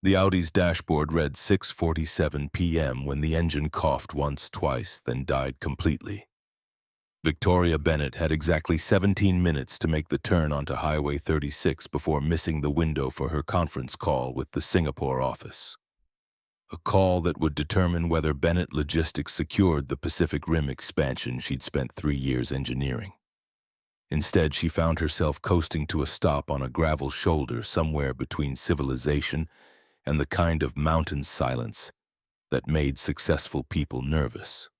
The Audi's dashboard read 6:47 p.m. when the engine coughed once, twice, then died completely. Victoria Bennett had exactly 17 minutes to make the turn onto Highway 36 before missing the window for her conference call with the Singapore office. A call that would determine whether Bennett Logistics secured the Pacific Rim expansion she'd spent 3 years engineering. Instead, she found herself coasting to a stop on a gravel shoulder somewhere between civilization and the kind of mountain silence that made successful people nervous.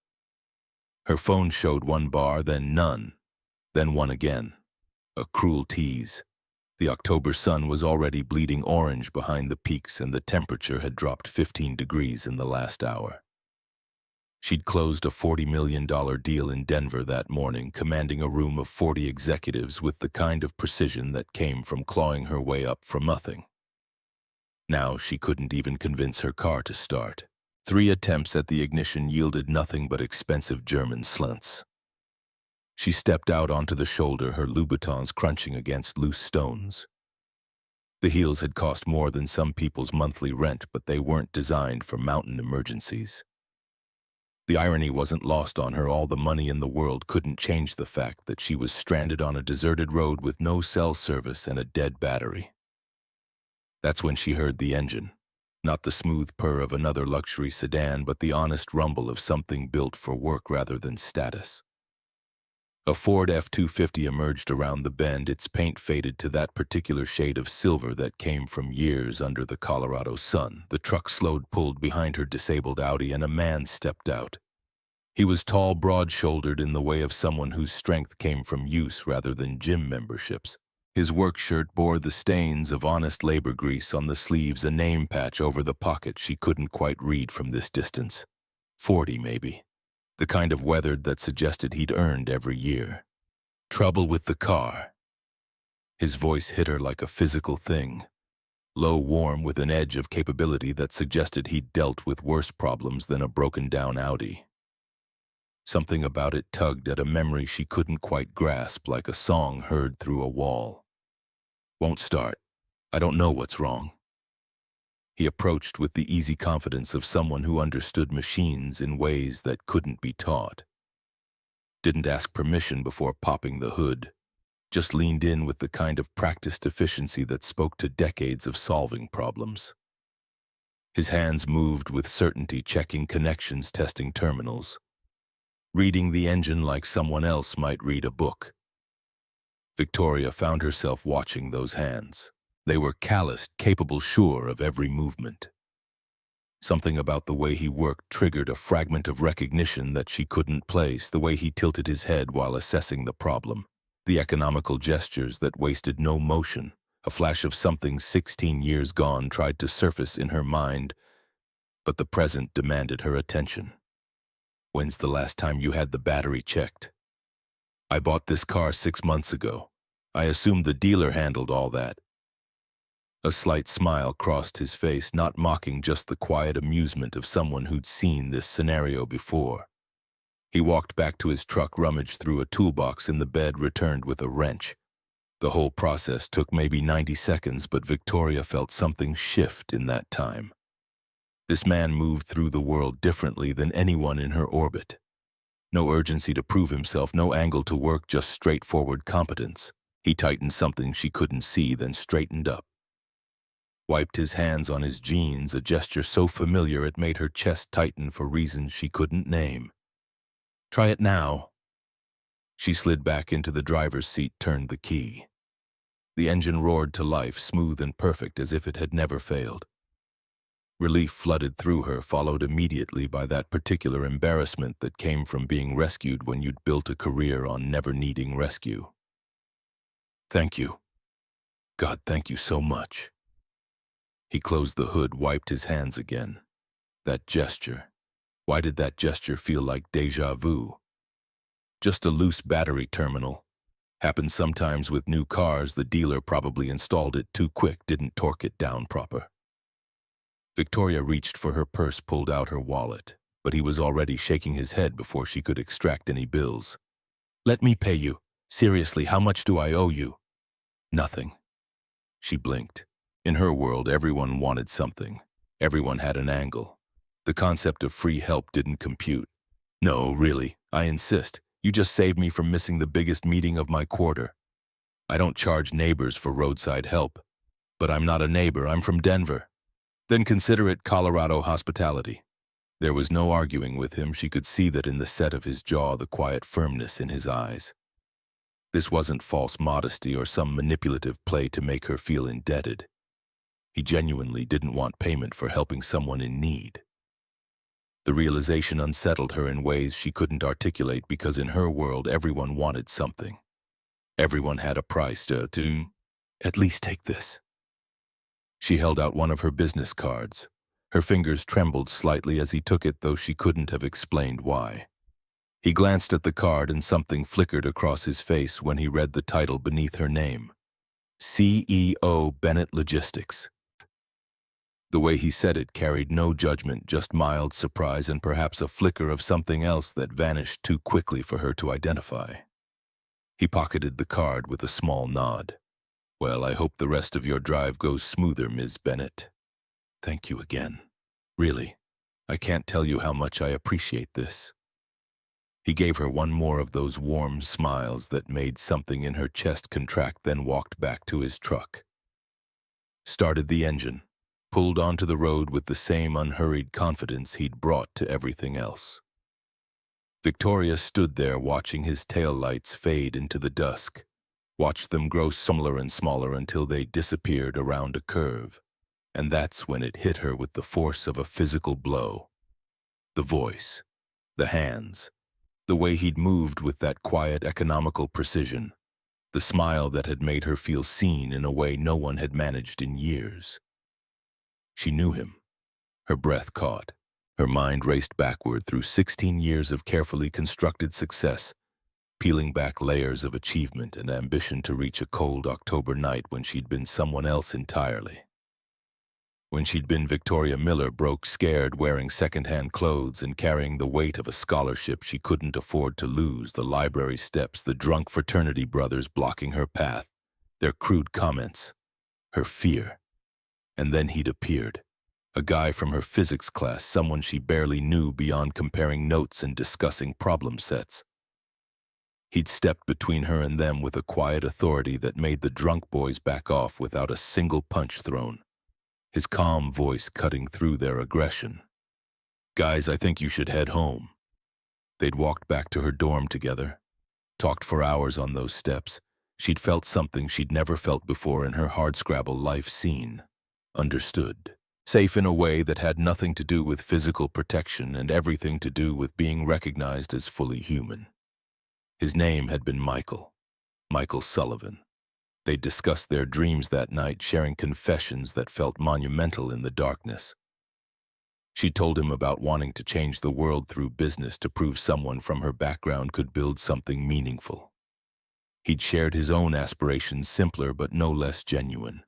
Her phone showed one bar, then none, then one again. A cruel tease. The October sun was already bleeding orange behind the peaks and the temperature had dropped 15 degrees in the last hour. She'd closed a $40 million deal in Denver that morning, commanding a room of 40 executives with the kind of precision that came from clawing her way up from nothing. Now she couldn't even convince her car to start. 3 attempts at the ignition yielded nothing but expensive German slunts. She stepped out onto the shoulder, her Louboutins crunching against loose stones. The heels had cost more than some people's monthly rent, but they weren't designed for mountain emergencies. The irony wasn't lost on her. All the money in the world couldn't change the fact that she was stranded on a deserted road with no cell service and a dead battery. That's when she heard the engine. Not the smooth purr of another luxury sedan, but the honest rumble of something built for work rather than status. A Ford F-250 emerged around the bend, its paint faded to that particular shade of silver that came from years under the Colorado sun. The truck slowed, pulled behind her disabled Audi, and a man stepped out. He was tall, broad-shouldered, in the way of someone whose strength came from use rather than gym memberships. His work shirt bore the stains of honest labor grease on the sleeves, a name patch over the pocket she couldn't quite read from this distance. 40, maybe. The kind of weathered that suggested he'd earned every year. Trouble with the car. His voice hit her like a physical thing. Low, warm, with an edge of capability that suggested he'd dealt with worse problems than a broken-down Audi. Something about it tugged at a memory she couldn't quite grasp, like a song heard through a wall. Won't start. I don't know what's wrong. He approached with the easy confidence of someone who understood machines in ways that couldn't be taught. Didn't ask permission before popping the hood. Just leaned in with the kind of practiced efficiency that spoke to decades of solving problems. His hands moved with certainty, checking connections, testing terminals. Reading the engine like someone else might read a book. Victoria found herself watching those hands. They were calloused, capable, sure of every movement. Something about the way he worked triggered a fragment of recognition that she couldn't place, the way he tilted his head while assessing the problem, the economical gestures that wasted no motion. A flash of something 16 years gone tried to surface in her mind, but the present demanded her attention. When's the last time you had the battery checked? I bought this car 6 months ago. I assumed the dealer handled all that. A slight smile crossed his face, not mocking, just the quiet amusement of someone who'd seen this scenario before. He walked back to his truck, rummaged through a toolbox in the bed, returned with a wrench. The whole process took maybe 90 seconds, but Victoria felt something shift in that time. This man moved through the world differently than anyone in her orbit. No urgency to prove himself, no angle to work, just straightforward competence. He tightened something she couldn't see, then straightened up. Wiped his hands on his jeans, a gesture so familiar it made her chest tighten for reasons she couldn't name. Try it now. She slid back into the driver's seat, turned the key. The engine roared to life, smooth and perfect, as if it had never failed. Relief flooded through her, followed immediately by that particular embarrassment that came from being rescued when you'd built a career on never needing rescue. Thank you. God, thank you so much. He closed the hood, wiped his hands again. That gesture. Why did that gesture feel like déjà vu? Just a loose battery terminal. Happens sometimes with new cars. The dealer probably installed it too quick, didn't torque it down proper. Victoria reached for her purse, pulled out her wallet, but he was already shaking his head before she could extract any bills. Let me pay you. Seriously, how much do I owe you? Nothing. She blinked. In her world, everyone wanted something. Everyone had an angle. The concept of free help didn't compute. No, really, I insist. You just saved me from missing the biggest meeting of my quarter. I don't charge neighbors for roadside help. But I'm not a neighbor, I'm from Denver. Then consider it Colorado hospitality. There was no arguing with him. She could see that in the set of his jaw, the quiet firmness in his eyes. This wasn't false modesty or some manipulative play to make her feel indebted. He genuinely didn't want payment for helping someone in need. The realization unsettled her in ways she couldn't articulate because in her world everyone wanted something. Everyone had a price to at least take this. She held out one of her business cards. Her fingers trembled slightly as he took it, though she couldn't have explained why. He glanced at the card and something flickered across his face when he read the title beneath her name. CEO Bennett Logistics. The way he said it carried no judgment, just mild surprise and perhaps a flicker of something else that vanished too quickly for her to identify. He pocketed the card with a small nod. Well, I hope the rest of your drive goes smoother, Ms. Bennett. Thank you again. Really, I can't tell you how much I appreciate this. He gave her one more of those warm smiles that made something in her chest contract, then walked back to his truck. Started the engine. Pulled onto the road with the same unhurried confidence he'd brought to everything else. Victoria stood there watching his taillights fade into the dusk, watched them grow smaller and smaller until they disappeared around a curve, and that's when it hit her with the force of a physical blow. The voice, the hands, the way he'd moved with that quiet, economical precision, the smile that had made her feel seen in a way no one had managed in years. She knew him. Her breath caught. Her mind raced backward through 16 years of carefully constructed success, peeling back layers of achievement and ambition to reach a cold October night when she'd been someone else entirely. When she'd been Victoria Miller, broke, scared, wearing second-hand clothes and carrying the weight of a scholarship she couldn't afford to lose, the library steps, the drunk fraternity brothers blocking her path, their crude comments, her fear. And then he'd appeared, a guy from her physics class, someone she barely knew beyond comparing notes and discussing problem sets. He'd stepped between her and them with a quiet authority that made the drunk boys back off without a single punch thrown, his calm voice cutting through their aggression. Guys, I think you should head home. They'd walked back to her dorm together, talked for hours on those steps. She'd felt something she'd never felt before in her hardscrabble life, seen. Understood. Safe in a way that had nothing to do with physical protection and everything to do with being recognized as fully human. His name had been Michael Sullivan. They'd discussed their dreams that night, sharing confessions that felt monumental in the darkness. She told him about wanting to change the world through business to prove someone from her background could build something meaningful. He'd shared his own aspirations, simpler but no less genuine.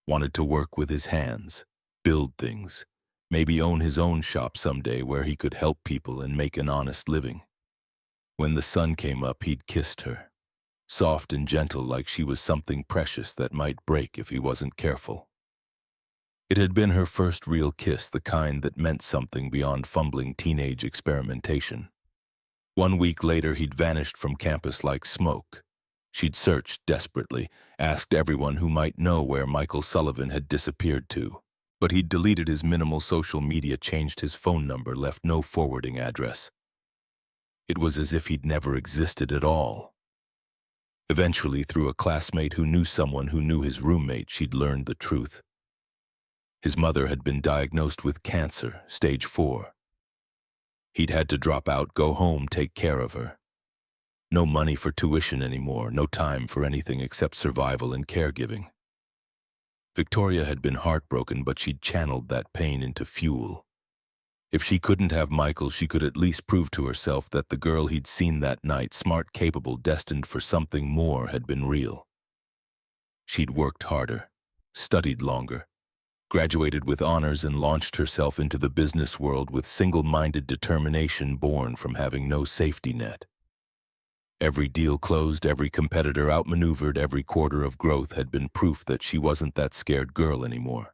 Wanted to work with his hands, build things, maybe own his own shop someday where he could help people and make an honest living. When the sun came up, he'd kissed her, soft and gentle, like she was something precious that might break if he wasn't careful. It had been her first real kiss, the kind that meant something beyond fumbling teenage experimentation. 1 week later, he'd vanished from campus like smoke. She'd searched desperately, asked everyone who might know where Michael Sullivan had disappeared to. But he'd deleted his minimal social media, changed his phone number, left no forwarding address. It was as if he'd never existed at all. Eventually, through a classmate who knew someone who knew his roommate, she'd learned the truth. His mother had been diagnosed with cancer, stage 4. He'd had to drop out, go home, take care of her. No money for tuition anymore, no time for anything except survival and caregiving. Victoria had been heartbroken, but she'd channeled that pain into fuel. If she couldn't have Michael, she could at least prove to herself that the girl he'd seen that night, smart, capable, destined for something more, had been real. She'd worked harder, studied longer, graduated with honors, and launched herself into the business world with single-minded determination born from having no safety net. Every deal closed, every competitor outmaneuvered, every quarter of growth had been proof that she wasn't that scared girl anymore.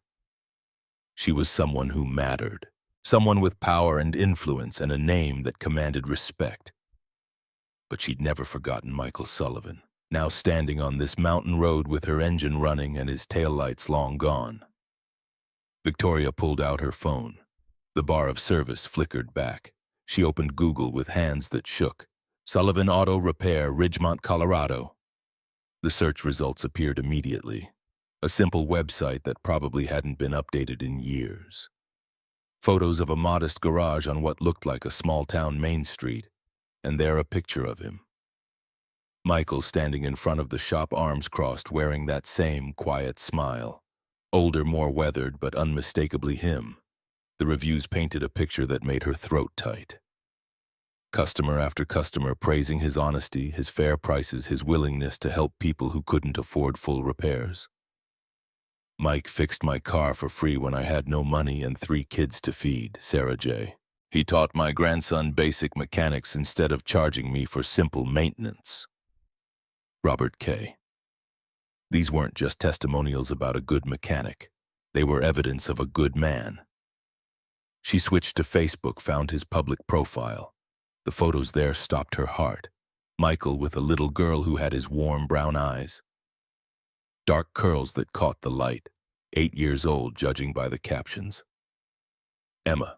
She was someone who mattered, someone with power and influence and a name that commanded respect. But she'd never forgotten Michael Sullivan, now standing on this mountain road with her engine running and his taillights long gone. Victoria pulled out her phone. The bar of service flickered back. She opened Google with hands that shook. Sullivan Auto Repair, Ridgemont, Colorado. The search results appeared immediately. A simple website that probably hadn't been updated in years. Photos of a modest garage on what looked like a small-town main street, and there a picture of him. Michael standing in front of the shop, arms crossed, wearing that same quiet smile. Older, more weathered, but unmistakably him. The reviews painted a picture that made her throat tight. Customer after customer praising his honesty, his fair prices, his willingness to help people who couldn't afford full repairs. Mike fixed my car for free when I had no money and 3 kids to feed, Sarah J. He taught my grandson basic mechanics instead of charging me for simple maintenance. Robert K. These weren't just testimonials about a good mechanic. They were evidence of a good man. She switched to Facebook, found his public profile. The photos there stopped her heart. Michael with a little girl who had his warm brown eyes. Dark curls that caught the light. 8 years old, judging by the captions. Emma.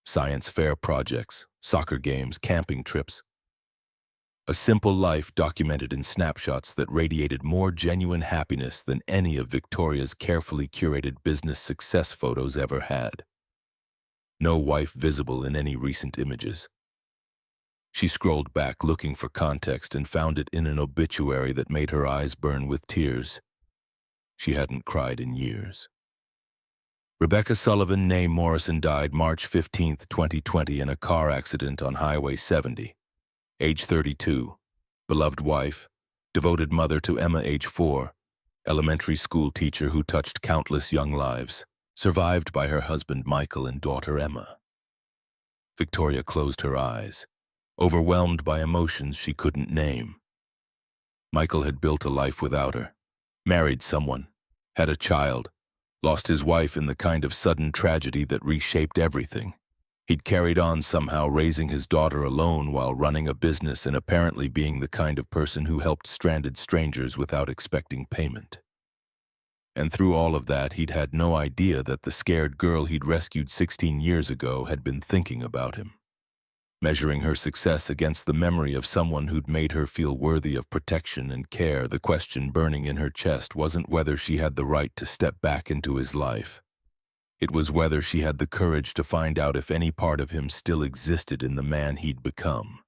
Science fair projects, soccer games, camping trips. A simple life documented in snapshots that radiated more genuine happiness than any of Victoria's carefully curated business success photos ever had. No wife visible in any recent images. She scrolled back looking for context and found it in an obituary that made her eyes burn with tears. She hadn't cried in years. Rebecca Sullivan, née Morrison, died March 15, 2020 in a car accident on Highway 70. Age 32, beloved wife, devoted mother to Emma, age 4, elementary school teacher who touched countless young lives, survived by her husband Michael and daughter Emma. Victoria closed her eyes, overwhelmed by emotions she couldn't name. Michael had built a life without her, married someone, had a child, lost his wife in the kind of sudden tragedy that reshaped everything. He'd carried on somehow, raising his daughter alone while running a business and apparently being the kind of person who helped stranded strangers without expecting payment. And through all of that, he'd had no idea that the scared girl he'd rescued 16 years ago had been thinking about him. Measuring her success against the memory of someone who'd made her feel worthy of protection and care, the question burning in her chest wasn't whether she had the right to step back into his life. It was whether she had the courage to find out if any part of him still existed in the man he'd become.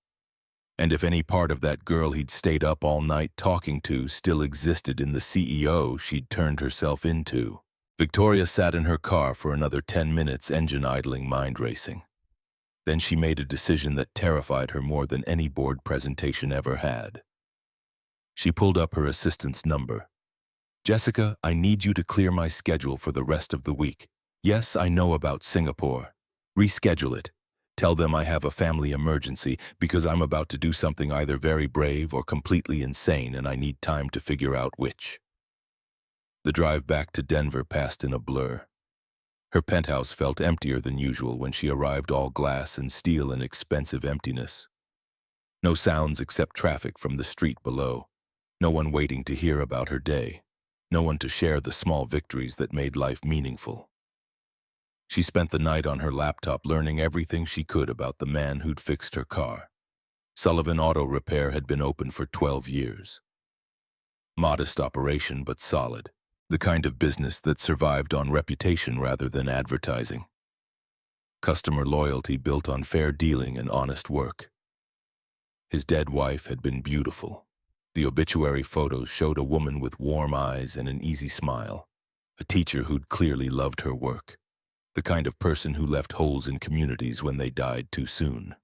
And if any part of that girl he'd stayed up all night talking to still existed in the CEO she'd turned herself into. Victoria sat in her car for another 10 minutes, engine idling, mind racing. Then she made a decision that terrified her more than any board presentation ever had. She pulled up her assistant's number. "Jessica, I need you to clear my schedule for the rest of the week. Yes, I know about Singapore. Reschedule it. Tell them I have a family emergency because I'm about to do something either very brave or completely insane and I need time to figure out which." The drive back to Denver passed in a blur. Her penthouse felt emptier than usual when she arrived, all glass and steel in expensive emptiness. No sounds except traffic from the street below. No one waiting to hear about her day. No one to share the small victories that made life meaningful. She spent the night on her laptop learning everything she could about the man who'd fixed her car. Sullivan Auto Repair had been open for 12 years. Modest operation, but solid. The kind of business that survived on reputation rather than advertising. Customer loyalty built on fair dealing and honest work. His dead wife had been beautiful. The obituary photos showed a woman with warm eyes and an easy smile. A teacher who'd clearly loved her work. The kind of person who left holes in communities when they died too soon.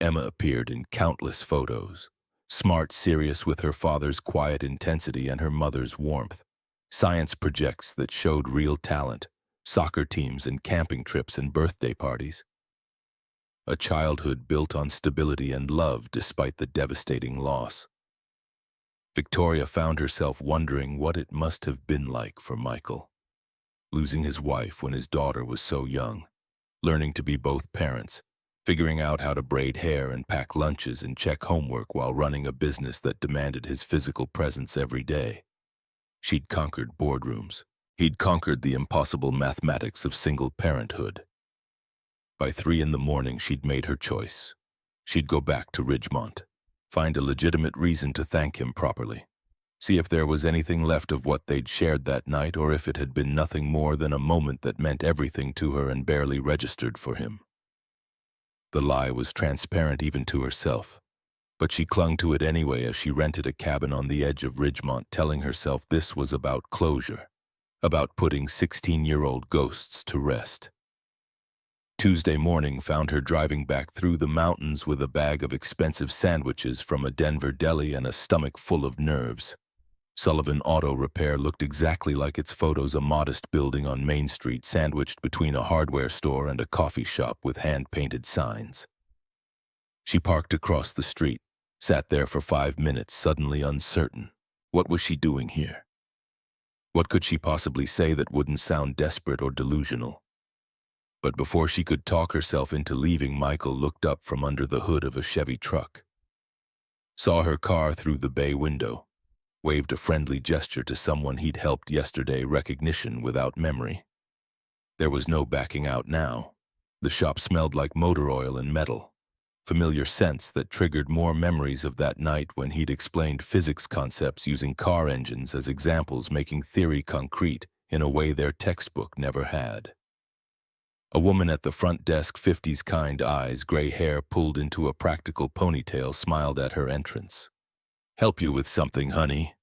Emma appeared in countless photos. Smart, serious, with her father's quiet intensity and her mother's warmth. Science projects that showed real talent, soccer teams and camping trips and birthday parties. a childhood built on stability and love despite the devastating loss. Victoria found herself wondering what it must have been like for Michael, losing his wife when his daughter was so young, learning to be both parents, figuring out how to braid hair and pack lunches and check homework while running a business that demanded his physical presence every day. She'd conquered boardrooms. He'd conquered the impossible mathematics of single parenthood. By 3 in the morning, she'd made her choice. She'd go back to Ridgemont, find a legitimate reason to thank him properly, see if there was anything left of what they'd shared that night or if it had been nothing more than a moment that meant everything to her and barely registered for him. The lie was transparent even to herself, but she clung to it anyway as she rented a cabin on the edge of Ridgemont, telling herself this was about closure, about putting 16-year-old ghosts to rest. Tuesday morning found her driving back through the mountains with a bag of expensive sandwiches from a Denver deli and a stomach full of nerves. Sullivan Auto Repair looked exactly like its photos, a modest building on Main Street sandwiched between a hardware store and a coffee shop with hand-painted signs. She parked across the street, sat there for 5 minutes, suddenly uncertain. What was she doing here? What could she possibly say that wouldn't sound desperate or delusional? But before she could talk herself into leaving, Michael looked up from under the hood of a Chevy truck, saw her car through the bay window, waved a friendly gesture to someone he'd helped yesterday, recognition without memory. There was no backing out now. The shop smelled like motor oil and metal, familiar scents that triggered more memories of that night when he'd explained physics concepts using car engines as examples, making theory concrete in a way their textbook never had. A woman at the front desk, 50s kind eyes, gray hair pulled into a practical ponytail, smiled at her entrance. "Help you with something, honey?"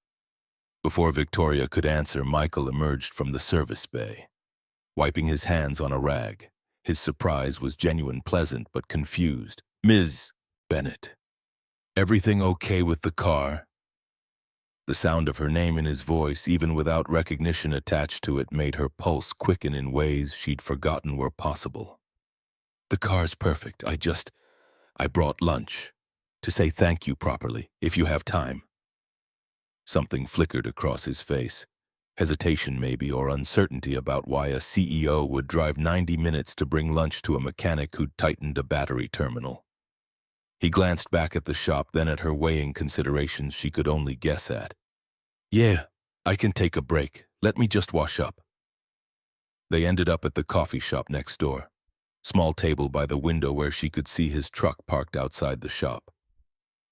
Before Victoria could answer, Michael emerged from the service bay, wiping his hands on a rag. His surprise was genuine, pleasant but confused. "Ms. Bennett, everything okay with the car?" The sound of her name in his voice, even without recognition attached to it, made her pulse quicken in ways she'd forgotten were possible. "The car's perfect. I brought lunch. To say thank you properly, if you have time." Something flickered across his face. Hesitation maybe, or uncertainty about why a CEO would drive 90 minutes to bring lunch to a mechanic who'd tightened a battery terminal. He glanced back at the shop, then at her, weighing considerations she could only guess at. "Yeah, I can take a break. Let me just wash up." They ended up at the coffee shop next door, small table by the window where she could see his truck parked outside the shop.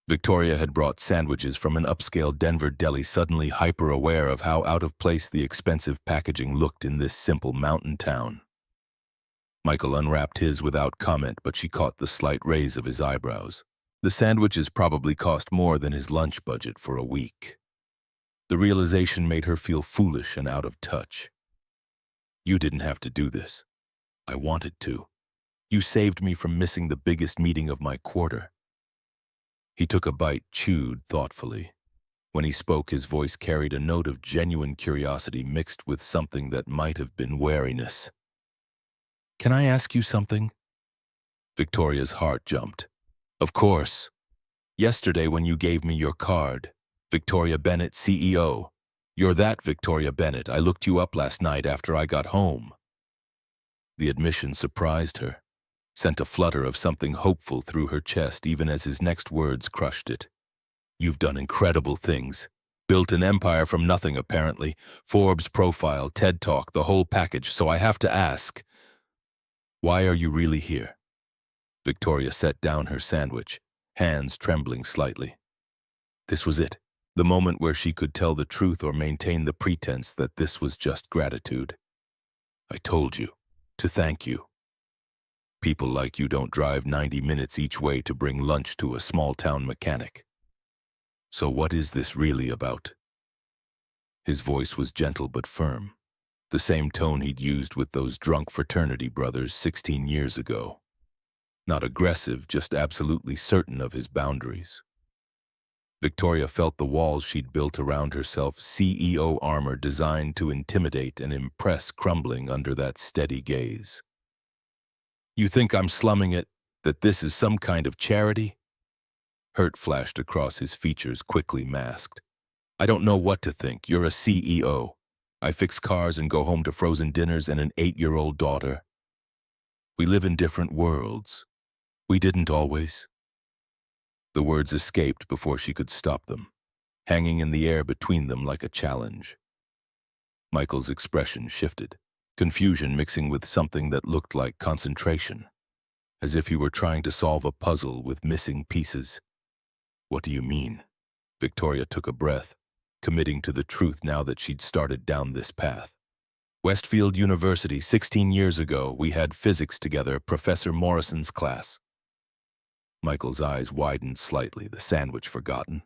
Victoria had brought sandwiches from an upscale Denver deli, suddenly hyper-aware of how out of place the expensive packaging looked in this simple mountain town. Michael unwrapped his without comment, but she caught the slight raise of his eyebrows. The sandwiches probably cost more than his lunch budget for a week. The realization made her feel foolish and out of touch. "You didn't have to do this. I wanted to. You saved me from missing the biggest meeting of my quarter." He took a bite, chewed thoughtfully. When he spoke, his voice carried a note of genuine curiosity mixed with something that might have been wariness. "Can I ask you something?" Victoria's heart jumped. "Of course. Yesterday when you gave me your card, Victoria Bennett, CEO. You're that Victoria Bennett. I looked you up last night after I got home." The admission surprised her, sent a flutter of something hopeful through her chest even as his next words crushed it. "You've done incredible things. Built an empire from nothing, apparently. Forbes profile, TED Talk, the whole package. So I have to ask, why are you really here?" Victoria set down her sandwich, hands trembling slightly. This was it, the moment where she could tell the truth or maintain the pretense that this was just gratitude. "I told you, to thank you. People like you don't drive 90 minutes each way to bring lunch to a small-town mechanic. So what is this really about?" His voice was gentle but firm, the same tone he'd used with those drunk fraternity brothers 16 years ago. Not aggressive, just absolutely certain of his boundaries. Victoria felt the walls she'd built around herself, CEO armor designed to intimidate and impress, crumbling under that steady gaze. "You think I'm slumming it?" That this is some kind of charity? Hurt flashed across his features, quickly masked. I don't know what to think. You're a CEO. I fix cars and go home to frozen dinners and an 8-year-old daughter. We live in different worlds. We didn't always. The words escaped before she could stop them, hanging in the air between them like a challenge. Michael's expression shifted, confusion mixing with something that looked like concentration, as if he were trying to solve a puzzle with missing pieces. What do you mean? Victoria took a breath, committing to the truth now that she'd started down this path. Westfield University, 16 years ago, we had physics together, Professor Morrison's class. Michael's eyes widened slightly, the sandwich forgotten.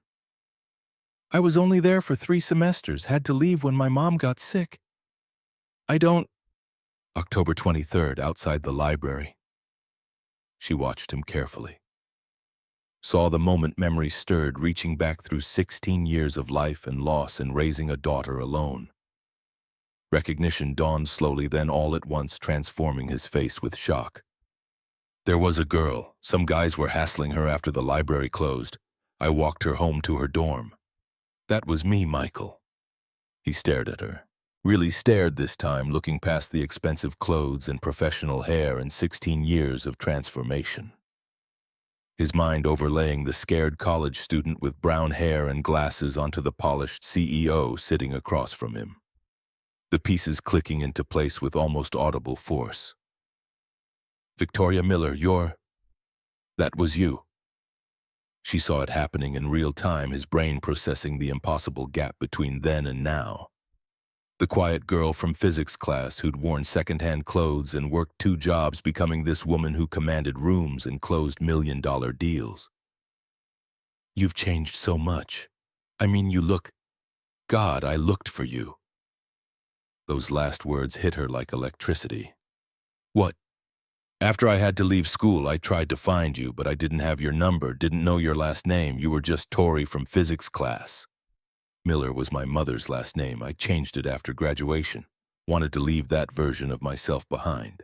I was only there for 3 semesters, had to leave when my mom got sick. I don't... October 23rd, outside the library. She watched him carefully. Saw the moment memory stirred, reaching back through 16 years of life and loss and raising a daughter alone. Recognition dawned slowly, then all at once transforming his face with shock. There was a girl. Some guys were hassling her after the library closed. I walked her home to her dorm. That was me, Michael. He stared at her. Really stared this time, looking past the expensive clothes and professional hair and 16 years of transformation. His mind overlaying the scared college student with brown hair and glasses onto the polished CEO sitting across from him. The pieces clicking into place with almost audible force. Victoria Miller, that was you. She saw it happening in real time, his brain processing the impossible gap between then and now. The quiet girl from physics class who'd worn secondhand clothes and worked 2 jobs, becoming this woman who commanded rooms and closed million-dollar deals. You've changed so much. I mean, you look... God, I looked for you. Those last words hit her like electricity. What? After I had to leave school, I tried to find you, but I didn't have your number, didn't know your last name. You were just Tori from physics class. Miller was my mother's last name. I changed it after graduation. Wanted to leave that version of myself behind.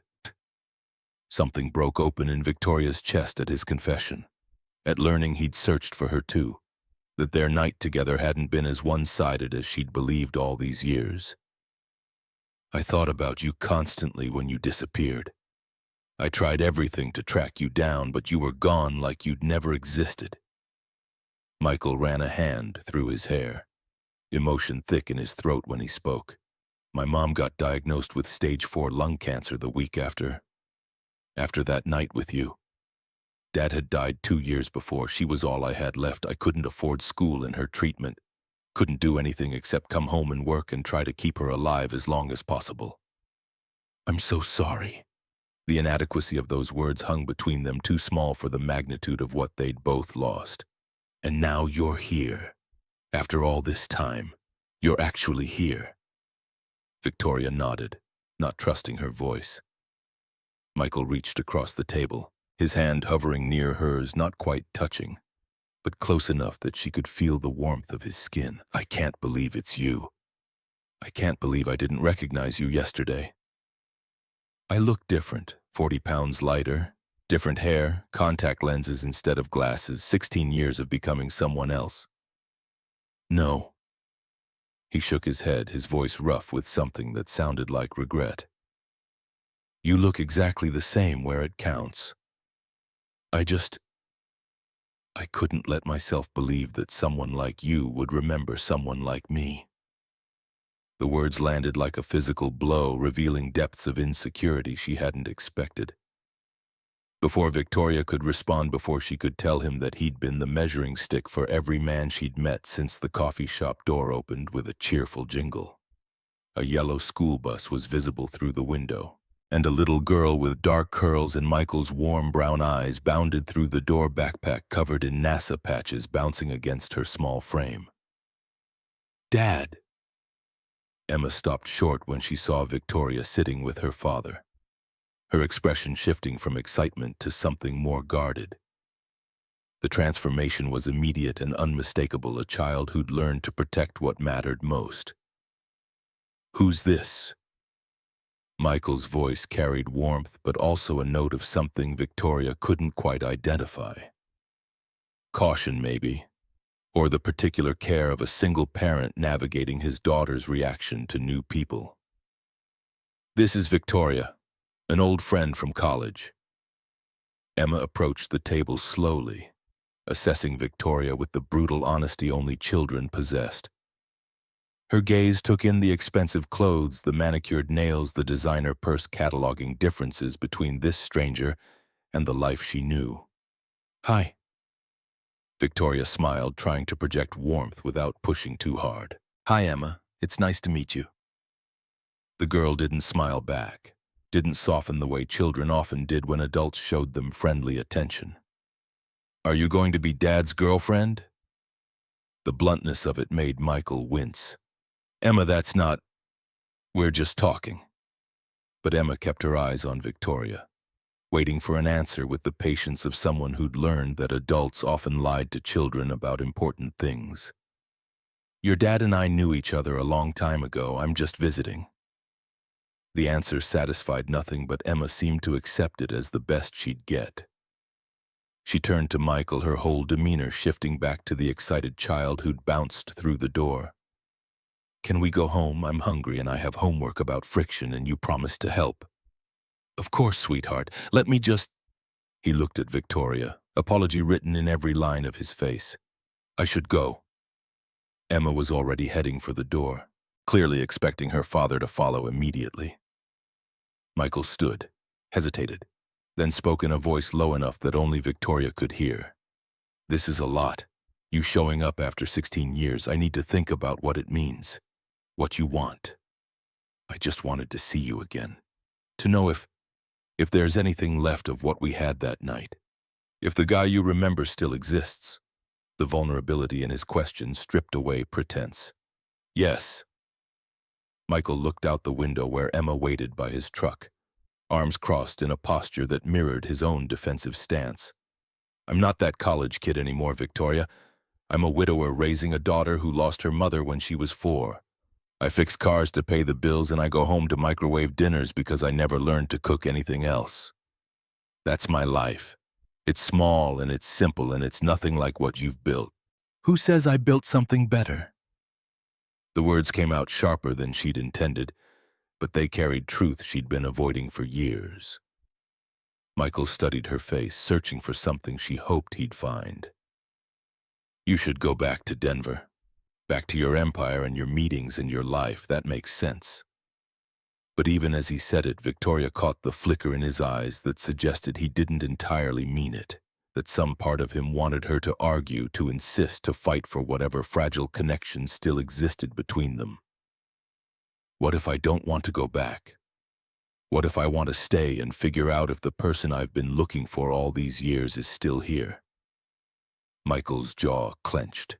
Something broke open in Victoria's chest at his confession, at learning he'd searched for her too, that their night together hadn't been as one-sided as she'd believed all these years. I thought about you constantly when you disappeared. I tried everything to track you down, but you were gone like you'd never existed. Michael ran a hand through his hair, emotion thick in his throat when he spoke. My mom got diagnosed with stage 4 lung cancer the week after that night with you. Dad had died 2 years before. She was all I had left. I couldn't afford school and her treatment. Couldn't do anything except come home and work and try to keep her alive as long as possible. I'm so sorry. The inadequacy of those words hung between them, too small for the magnitude of what they'd both lost. And now you're here. After all this time, you're actually here. Victoria nodded, not trusting her voice. Michael reached across the table, his hand hovering near hers, not quite touching, but close enough that she could feel the warmth of his skin. I can't believe it's you. I can't believe I didn't recognize you yesterday. I look different, 40 pounds lighter, different hair, contact lenses instead of glasses, 16 years of becoming someone else. No. He shook his head, his voice rough with something that sounded like regret. You look exactly the same where it counts. I couldn't let myself believe that someone like you would remember someone like me. The words landed like a physical blow, revealing depths of insecurity she hadn't expected. Before Victoria could respond, before she could tell him that he'd been the measuring stick for every man she'd met since the coffee shop door opened with a cheerful jingle. A yellow school bus was visible through the window, and a little girl with dark curls and Michael's warm brown eyes bounded through the door, backpack covered in NASA patches bouncing against her small frame. Dad! Emma stopped short when she saw Victoria sitting with her father, her expression shifting from excitement to something more guarded. The transformation was immediate and unmistakable, a child who'd learned to protect what mattered most. Who's this? Michael's voice carried warmth but also a note of something Victoria couldn't quite identify. Caution, maybe, or the particular care of a single parent navigating his daughter's reaction to new people. "This is Victoria, an old friend from college." Emma approached the table slowly, assessing Victoria with the brutal honesty only children possessed. Her gaze took in the expensive clothes, the manicured nails, the designer purse, cataloging differences between this stranger and the life she knew. "Hi." Victoria smiled, trying to project warmth without pushing too hard. "Hi, Emma. It's nice to meet you." The girl didn't smile back, didn't soften the way children often did when adults showed them friendly attention. "Are you going to be Dad's girlfriend?" The bluntness of it made Michael wince. "Emma, that's not... We're just talking." But Emma kept her eyes on Victoria, waiting for an answer with the patience of someone who'd learned that adults often lied to children about important things. "Your dad and I knew each other a long time ago. I'm just visiting." The answer satisfied nothing, but Emma seemed to accept it as the best she'd get. She turned to Michael, her whole demeanor shifting back to the excited child who'd bounced through the door. "Can we go home? I'm hungry and I have homework about friction and you promised to help." "Of course, sweetheart. Let me just..." He looked at Victoria, apology written in every line of his face. "I should go." Emma was already heading for the door, clearly expecting her father to follow immediately. Michael stood, hesitated, then spoke in a voice low enough that only Victoria could hear. "This is a lot. You showing up after 16 years. I need to think about what it means. What you want. I just wanted to see you again. To know if there's anything left of what we had that night. If the guy you remember still exists." The vulnerability in his question stripped away pretense. "Yes." Michael looked out the window where Emma waited by his truck, arms crossed in a posture that mirrored his own defensive stance. "I'm not that college kid anymore, Victoria. I'm a widower raising a daughter who lost her mother when she was 4. I fix cars to pay the bills and I go home to microwave dinners because I never learned to cook anything else. That's my life. It's small and it's simple and it's nothing like what you've built." "Who says I built something better?" The words came out sharper than she'd intended, but they carried truth she'd been avoiding for years. Michael studied her face, searching for something she hoped he'd find. "You should go back to Denver. Back to your empire and your meetings and your life. That makes sense." But even as he said it, Victoria caught the flicker in his eyes that suggested he didn't entirely mean it, that some part of him wanted her to argue, to insist, to fight for whatever fragile connection still existed between them. "What if I don't want to go back? What if I want to stay and figure out if the person I've been looking for all these years is still here?" Michael's jaw clenched,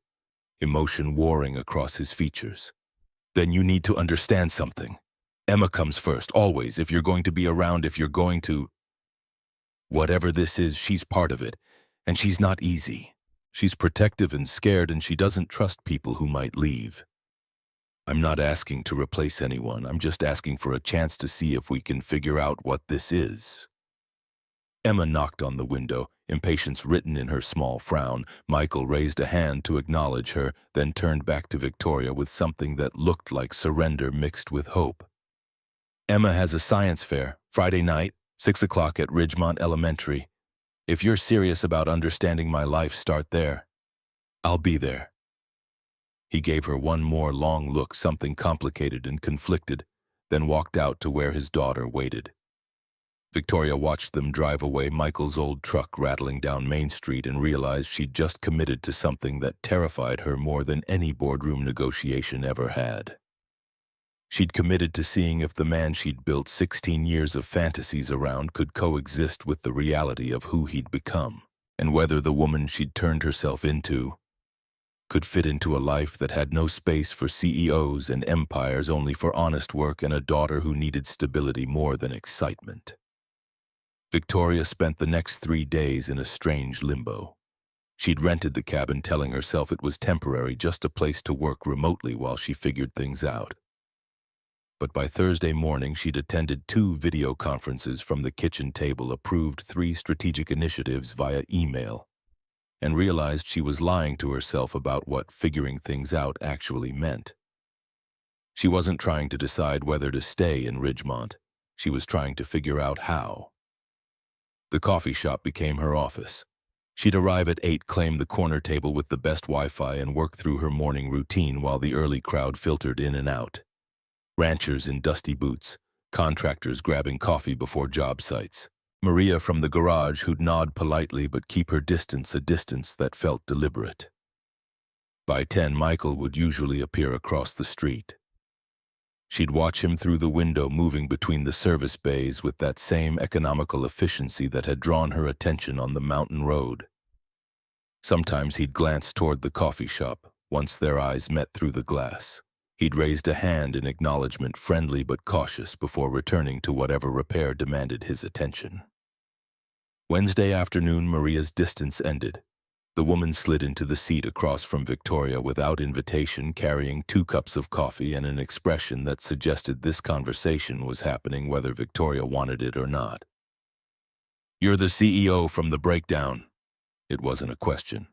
emotion warring across his features. "Then you need to understand something. Emma comes first, always. If you're going to be around, if you're going to... Whatever this is, she's part of it, and she's not easy. She's protective and scared, and she doesn't trust people who might leave. I'm not asking to replace anyone. I'm just asking for a chance to see if we can figure out what this is." Emma knocked on the window, impatience written in her small frown. Michael raised a hand to acknowledge her, then turned back to Victoria with something that looked like surrender mixed with hope. "Emma has a science fair, Friday night, 6 o'clock at Ridgemont Elementary. If you're serious about understanding my life, start there. I'll be there." He gave her one more long look, something complicated and conflicted, then walked out to where his daughter waited. Victoria watched them drive away, Michael's old truck rattling down Main Street, and realized she'd just committed to something that terrified her more than any boardroom negotiation ever had. She'd committed to seeing if the man she'd built 16 years of fantasies around could coexist with the reality of who he'd become, and whether the woman she'd turned herself into could fit into a life that had no space for CEOs and empires, only for honest work and a daughter who needed stability more than excitement. Victoria spent the next 3 days in a strange limbo. She'd rented the cabin, telling herself it was temporary, just a place to work remotely while she figured things out. But by Thursday morning, she'd attended 2 video conferences from the kitchen table, approved 3 strategic initiatives via email, and realized she was lying to herself about what figuring things out actually meant. She wasn't trying to decide whether to stay in Ridgemont. She was trying to figure out how. The coffee shop became her office. She'd arrive at 8, claim the corner table with the best Wi-Fi, and work through her morning routine while the early crowd filtered in and out. Ranchers in dusty boots, contractors grabbing coffee before job sites, Maria from the garage who'd nod politely but keep her distance, a distance that felt deliberate. By 10, Michael would usually appear across the street. She'd watch him through the window, moving between the service bays with that same economical efficiency that had drawn her attention on the mountain road. Sometimes he'd glance toward the coffee shop. Once their eyes met through the glass, he'd raised a hand in acknowledgement, friendly but cautious, before returning to whatever repair demanded his attention. Wednesday afternoon, Maria's distance ended. The woman slid into the seat across from Victoria without invitation, carrying 2 cups of coffee and an expression that suggested this conversation was happening whether Victoria wanted it or not. "You're the CEO from the breakdown." It wasn't a question.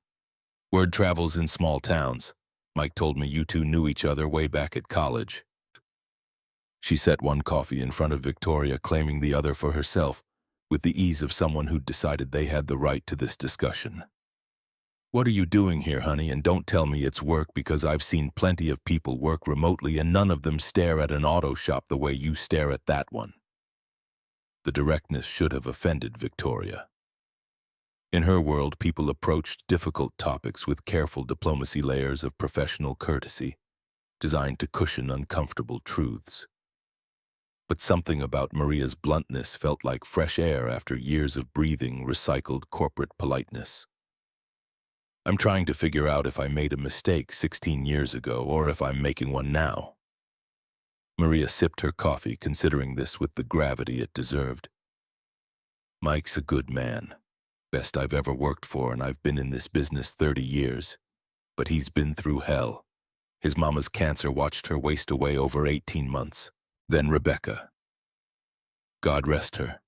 "Word travels in small towns. Mike told me you 2 knew each other way back at college." She set one coffee in front of Victoria, claiming the other for herself, with the ease of someone who'd decided they had the right to this discussion. "What are you doing here, honey? And don't tell me it's work, because I've seen plenty of people work remotely and none of them stare at an auto shop the way you stare at that one." The directness should have offended Victoria. In her world, people approached difficult topics with careful diplomacy, layers of professional courtesy, designed to cushion uncomfortable truths. But something about Maria's bluntness felt like fresh air after years of breathing recycled corporate politeness. "I'm trying to figure out if I made a mistake 16 years ago or if I'm making one now." Maria sipped her coffee, considering this with the gravity it deserved. "Mike's a good man. Best I've ever worked for, and I've been in this business 30 years. But he's been through hell. His mama's cancer watched her waste away over 18 months. Then Rebecca. God rest her.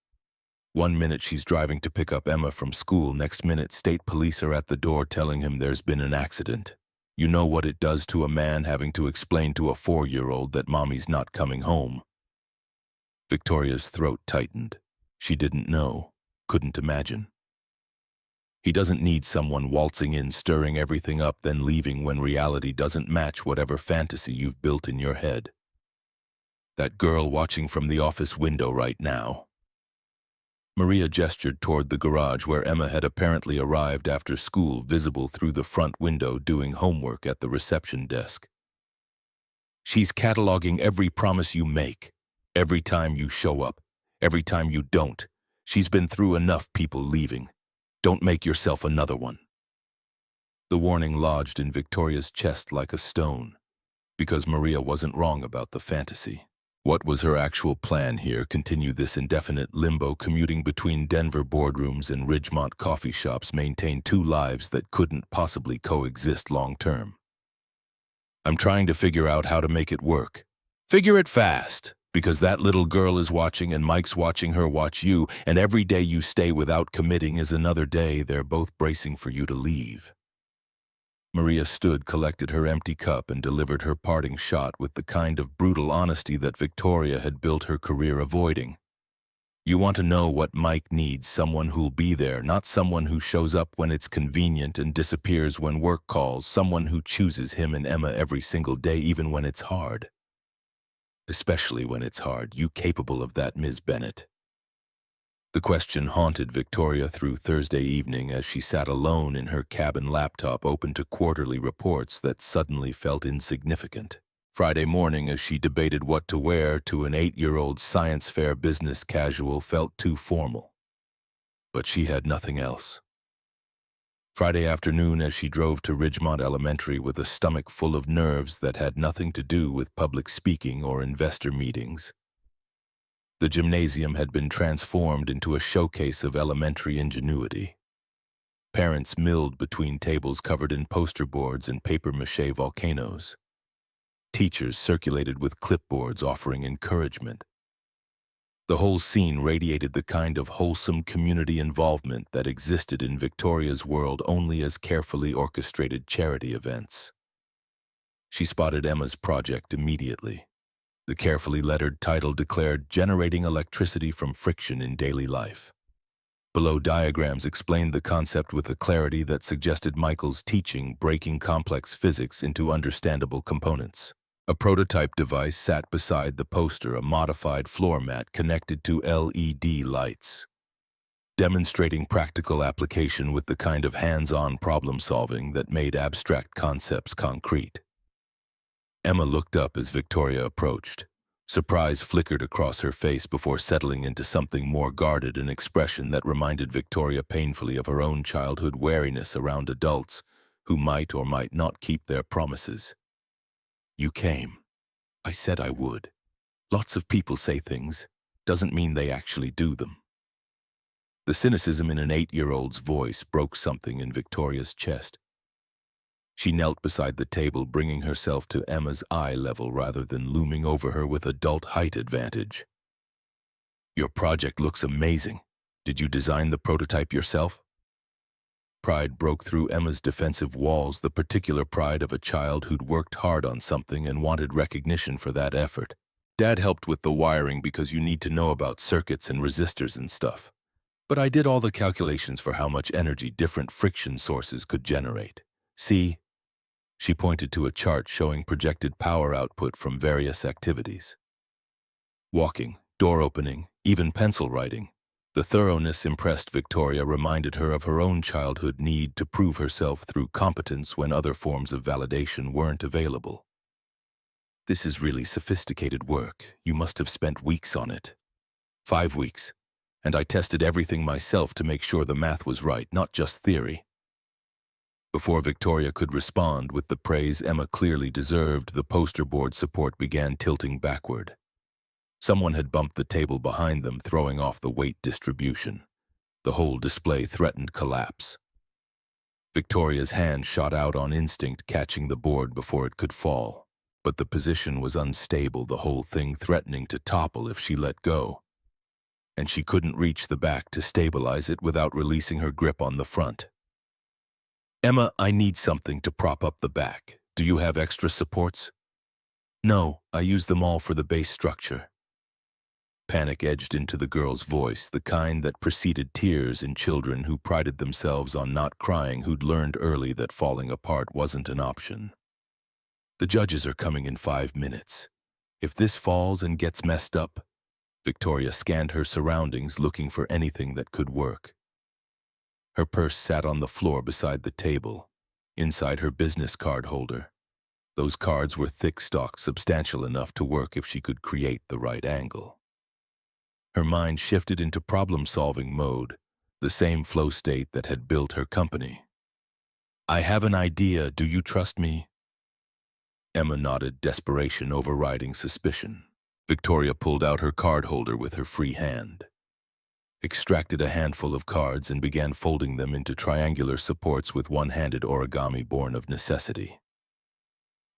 One minute she's driving to pick up Emma from school, next minute state police are at the door telling him there's been an accident. You know what it does to a man having to explain to a 4-year-old that mommy's not coming home." Victoria's throat tightened. She didn't know, couldn't imagine. He doesn't need someone waltzing in, stirring everything up, then leaving when reality doesn't match whatever fantasy you've built in your head. That girl watching from the office window right now. Maria gestured toward the garage where Emma had apparently arrived after school, visible through the front window doing homework at the reception desk. "She's cataloging every promise you make, every time you show up, every time you don't. She's been through enough people leaving. Don't make yourself another one." The warning lodged in Victoria's chest like a stone, because Maria wasn't wrong about the fantasy. What was her actual plan here? Continue this indefinite limbo, commuting between Denver boardrooms and Ridgemont coffee shops, maintain 2 lives that couldn't possibly coexist long term. "I'm trying to figure out how to make it work." "Figure it fast, because that little girl is watching and Mike's watching her watch you, and every day you stay without committing is another day they're both bracing for you to leave." Maria stood, collected her empty cup, and delivered her parting shot with the kind of brutal honesty that Victoria had built her career avoiding. "You want to know what Mike needs? Someone who'll be there, not someone who shows up when it's convenient and disappears when work calls, someone who chooses him and Emma every single day, even when it's hard. Especially when it's hard. You capable of that, Ms. Bennett?" The question haunted Victoria through Thursday evening as she sat alone in her cabin laptop, open to quarterly reports that suddenly felt insignificant. Friday morning, as she debated what to wear to an 8-year-old science fair, business casual felt too formal. But she had nothing else. Friday afternoon, as she drove to Ridgemont Elementary with a stomach full of nerves that had nothing to do with public speaking or investor meetings. The gymnasium had been transformed into a showcase of elementary ingenuity. Parents milled between tables covered in poster boards and papier-mâché volcanoes. Teachers circulated with clipboards offering encouragement. The whole scene radiated the kind of wholesome community involvement that existed in Victoria's world only as carefully orchestrated charity events. She spotted Emma's project immediately. The carefully lettered title declared "Generating Electricity from Friction in Daily Life." Below, diagrams explained the concept with a clarity that suggested Michael's teaching breaking complex physics into understandable components. A prototype device sat beside the poster, a modified floor mat connected to LED lights, demonstrating practical application with the kind of hands-on problem-solving that made abstract concepts concrete. Emma looked up as Victoria approached. Surprise flickered across her face before settling into something more guarded, an expression that reminded Victoria painfully of her own childhood wariness around adults who might or might not keep their promises. "You came. I said I would. Lots of people say things. Doesn't mean they actually do them." The cynicism in an 8-year-old's voice broke something in Victoria's chest. She knelt beside the table, bringing herself to Emma's eye level rather than looming over her with adult height advantage. "Your project looks amazing. Did you design the prototype yourself?" Pride broke through Emma's defensive walls, the particular pride of a child who'd worked hard on something and wanted recognition for that effort. "Dad helped with the wiring because you need to know about circuits and resistors and stuff. But I did all the calculations for how much energy different friction sources could generate. See?" She pointed to a chart showing projected power output from various activities. Walking, door opening, even pencil writing. The thoroughness impressed Victoria, reminded her of her own childhood need to prove herself through competence when other forms of validation weren't available. "This is really sophisticated work. You must have spent weeks on it." 5 weeks. And I tested everything myself to make sure the math was right, not just theory. Before Victoria could respond with the praise Emma clearly deserved, the poster board support began tilting backward. Someone had bumped the table behind them, throwing off the weight distribution. The whole display threatened collapse. Victoria's hand shot out on instinct, catching the board before it could fall. But the position was unstable, the whole thing threatening to topple if she let go. And she couldn't reach the back to stabilize it without releasing her grip on the front. "Emma, I need something to prop up the back. Do you have extra supports?" "No, I use them all for the base structure." Panic edged into the girl's voice, the kind that preceded tears in children who prided themselves on not crying, who'd learned early that falling apart wasn't an option. "The judges are coming in 5 minutes. If this falls and gets messed up..." Victoria scanned her surroundings, looking for anything that could work. Her purse sat on the floor beside the table, inside her business card holder. Those cards were thick stock, substantial enough to work if she could create the right angle. Her mind shifted into problem-solving mode, the same flow state that had built her company. "I have an idea. Do you trust me?" Emma nodded, desperation overriding suspicion. Victoria pulled out her card holder with her free hand, extracted a handful of cards and began folding them into triangular supports with one-handed origami born of necessity.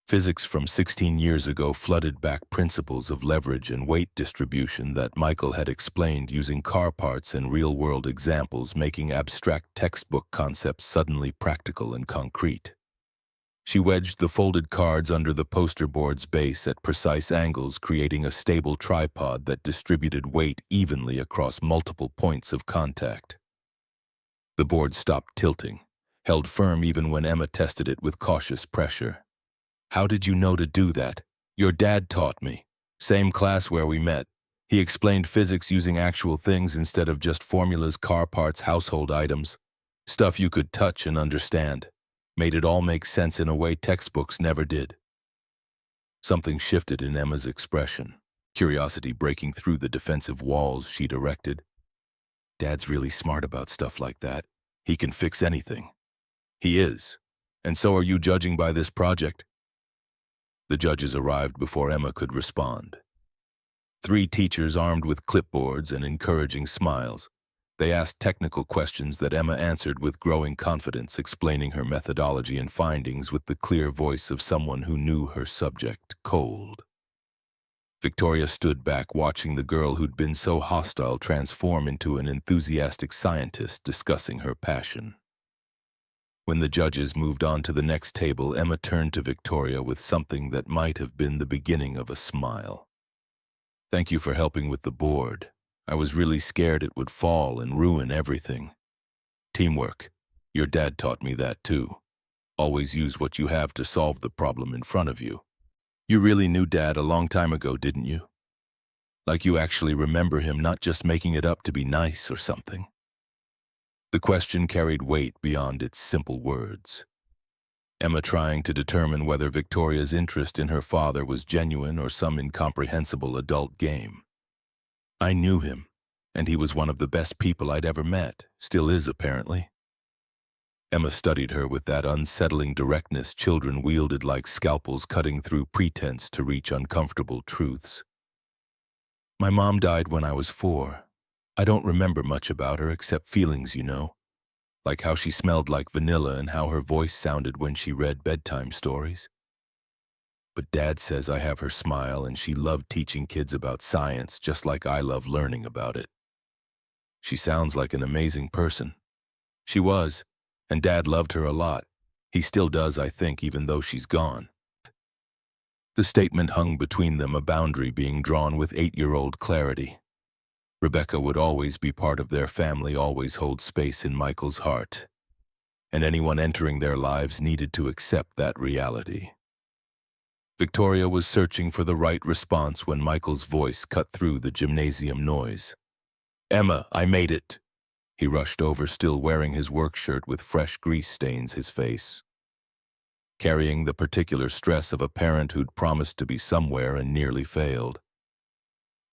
Physics from 16 years ago flooded back principles of leverage and weight distribution that Michael had explained using car parts and real-world examples, making abstract textbook concepts suddenly practical and concrete. She wedged the folded cards under the poster board's base at precise angles, creating a stable tripod that distributed weight evenly across multiple points of contact. The board stopped tilting, held firm even when Emma tested it with cautious pressure. "How did you know to do that?" "Your dad taught me. Same class where we met. He explained physics using actual things instead of just formulas, car parts, household items. Stuff you could touch and understand. Made it all make sense in a way textbooks never did." Something shifted in Emma's expression, curiosity breaking through the defensive walls she'd erected. "Dad's really smart about stuff like that. He can fix anything." "He is. And so are you, judging by this project." The judges arrived before Emma could respond. 3 teachers armed with clipboards and encouraging smiles. They asked technical questions that Emma answered with growing confidence, explaining her methodology and findings with the clear voice of someone who knew her subject cold. Victoria stood back, watching the girl who'd been so hostile transform into an enthusiastic scientist discussing her passion. When the judges moved on to the next table, Emma turned to Victoria with something that might have been the beginning of a smile. "Thank you for helping with the board. I was really scared it would fall and ruin everything. Teamwork. Your dad taught me that too. Always use what you have to solve the problem in front of you. You really knew Dad a long time ago, didn't you? Like you actually remember him, not just making it up to be nice or something." The question carried weight beyond its simple words. Emma trying to determine whether Victoria's interest in her father was genuine or some incomprehensible adult game. "I knew him, and he was one of the best people I'd ever met, still is apparently." Emma studied her with that unsettling directness children wielded like scalpels, cutting through pretense to reach uncomfortable truths. "My mom died when I was 4. I don't remember much about her except feelings, you know. Like how she smelled like vanilla and how her voice sounded when she read bedtime stories. But Dad says I have her smile and she loved teaching kids about science just like I love learning about it. She sounds like an amazing person." She was, and Dad loved her a lot. He still does, I think, even though she's gone. The statement hung between them, a boundary being drawn with 8-year-old clarity. Rebecca would always be part of their family, always hold space in Michael's heart. And anyone entering their lives needed to accept that reality. Victoria was searching for the right response when Michael's voice cut through the gymnasium noise. "Emma, I made it." He rushed over, still wearing his work shirt with fresh grease stains his face. Carrying the particular stress of a parent who'd promised to be somewhere and nearly failed.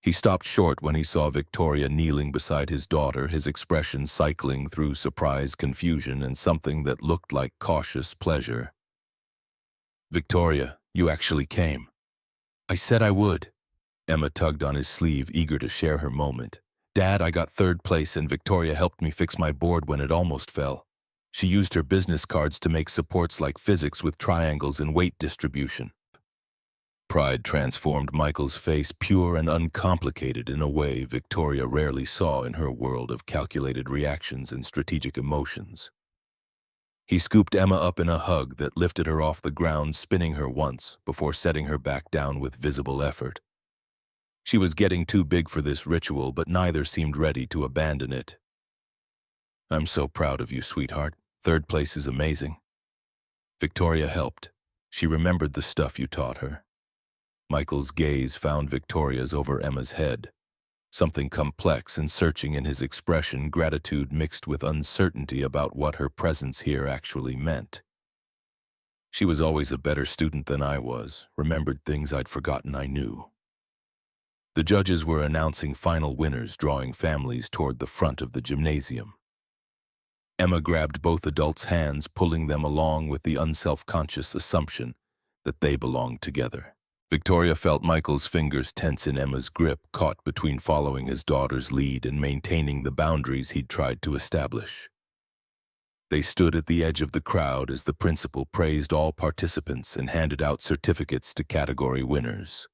He stopped short when he saw Victoria kneeling beside his daughter, his expression cycling through surprise, confusion, and something that looked like cautious pleasure. "Victoria, you actually came." "I said I would." Emma tugged on his sleeve, eager to share her moment. "Dad, I got 3rd place and Victoria helped me fix my board when it almost fell. She used her business cards to make supports like physics with triangles and weight distribution." Pride transformed Michael's face, pure and uncomplicated in a way Victoria rarely saw in her world of calculated reactions and strategic emotions. He scooped Emma up in a hug that lifted her off the ground, spinning her once before setting her back down with visible effort. She was getting too big for this ritual, but neither seemed ready to abandon it. "I'm so proud of you, sweetheart. 3rd place is amazing." Victoria helped. She remembered the stuff you taught her. Michael's gaze found Victoria's over Emma's head. Something complex and searching in his expression, gratitude mixed with uncertainty about what her presence here actually meant. "She was always a better student than I was, remembered things I'd forgotten I knew." The judges were announcing final winners, drawing families toward the front of the gymnasium. Emma grabbed both adults' hands, pulling them along with the unself-conscious assumption that they belonged together. Victoria felt Michael's fingers tense in Emma's grip, caught between following his daughter's lead and maintaining the boundaries he'd tried to establish. They stood at the edge of the crowd as the principal praised all participants and handed out certificates to category winners.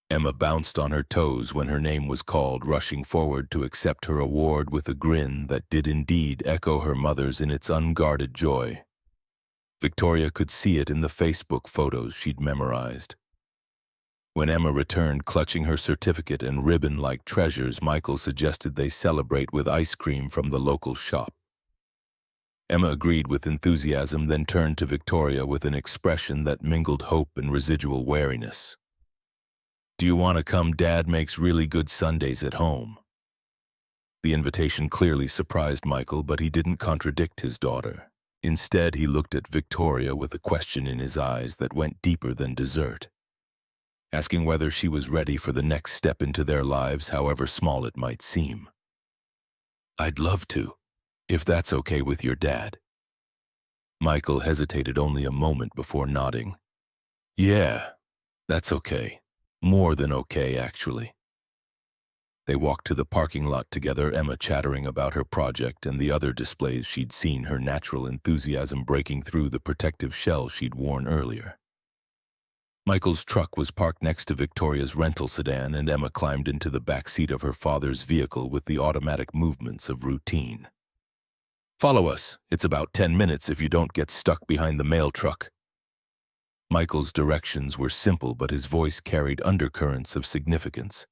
Emma bounced on her toes when her name was called, rushing forward to accept her award with a grin that did indeed echo her mother's in its unguarded joy. Victoria could see it in the Facebook photos she'd memorized. When Emma returned, clutching her certificate and ribbon like treasures, Michael suggested they celebrate with ice cream from the local shop. Emma agreed with enthusiasm, then turned to Victoria with an expression that mingled hope and residual wariness. "Do you want to come? Dad makes really good sundaes at home." The invitation clearly surprised Michael, but he didn't contradict his daughter. Instead, he looked at Victoria with a question in his eyes that went deeper than dessert, asking whether she was ready for the next step into their lives, however small it might seem. "I'd love to, if that's okay with your dad." Michael hesitated only a moment before nodding. "Yeah, that's okay. More than okay, actually." They walked to the parking lot together, Emma chattering about her project and the other displays she'd seen, her natural enthusiasm breaking through the protective shell she'd worn earlier. Michael's truck was parked next to Victoria's rental sedan, and Emma climbed into the back seat of her father's vehicle with the automatic movements of routine. "Follow us. It's about 10 minutes if you don't get stuck behind the mail truck." Michael's directions were simple, but his voice carried undercurrents of significance.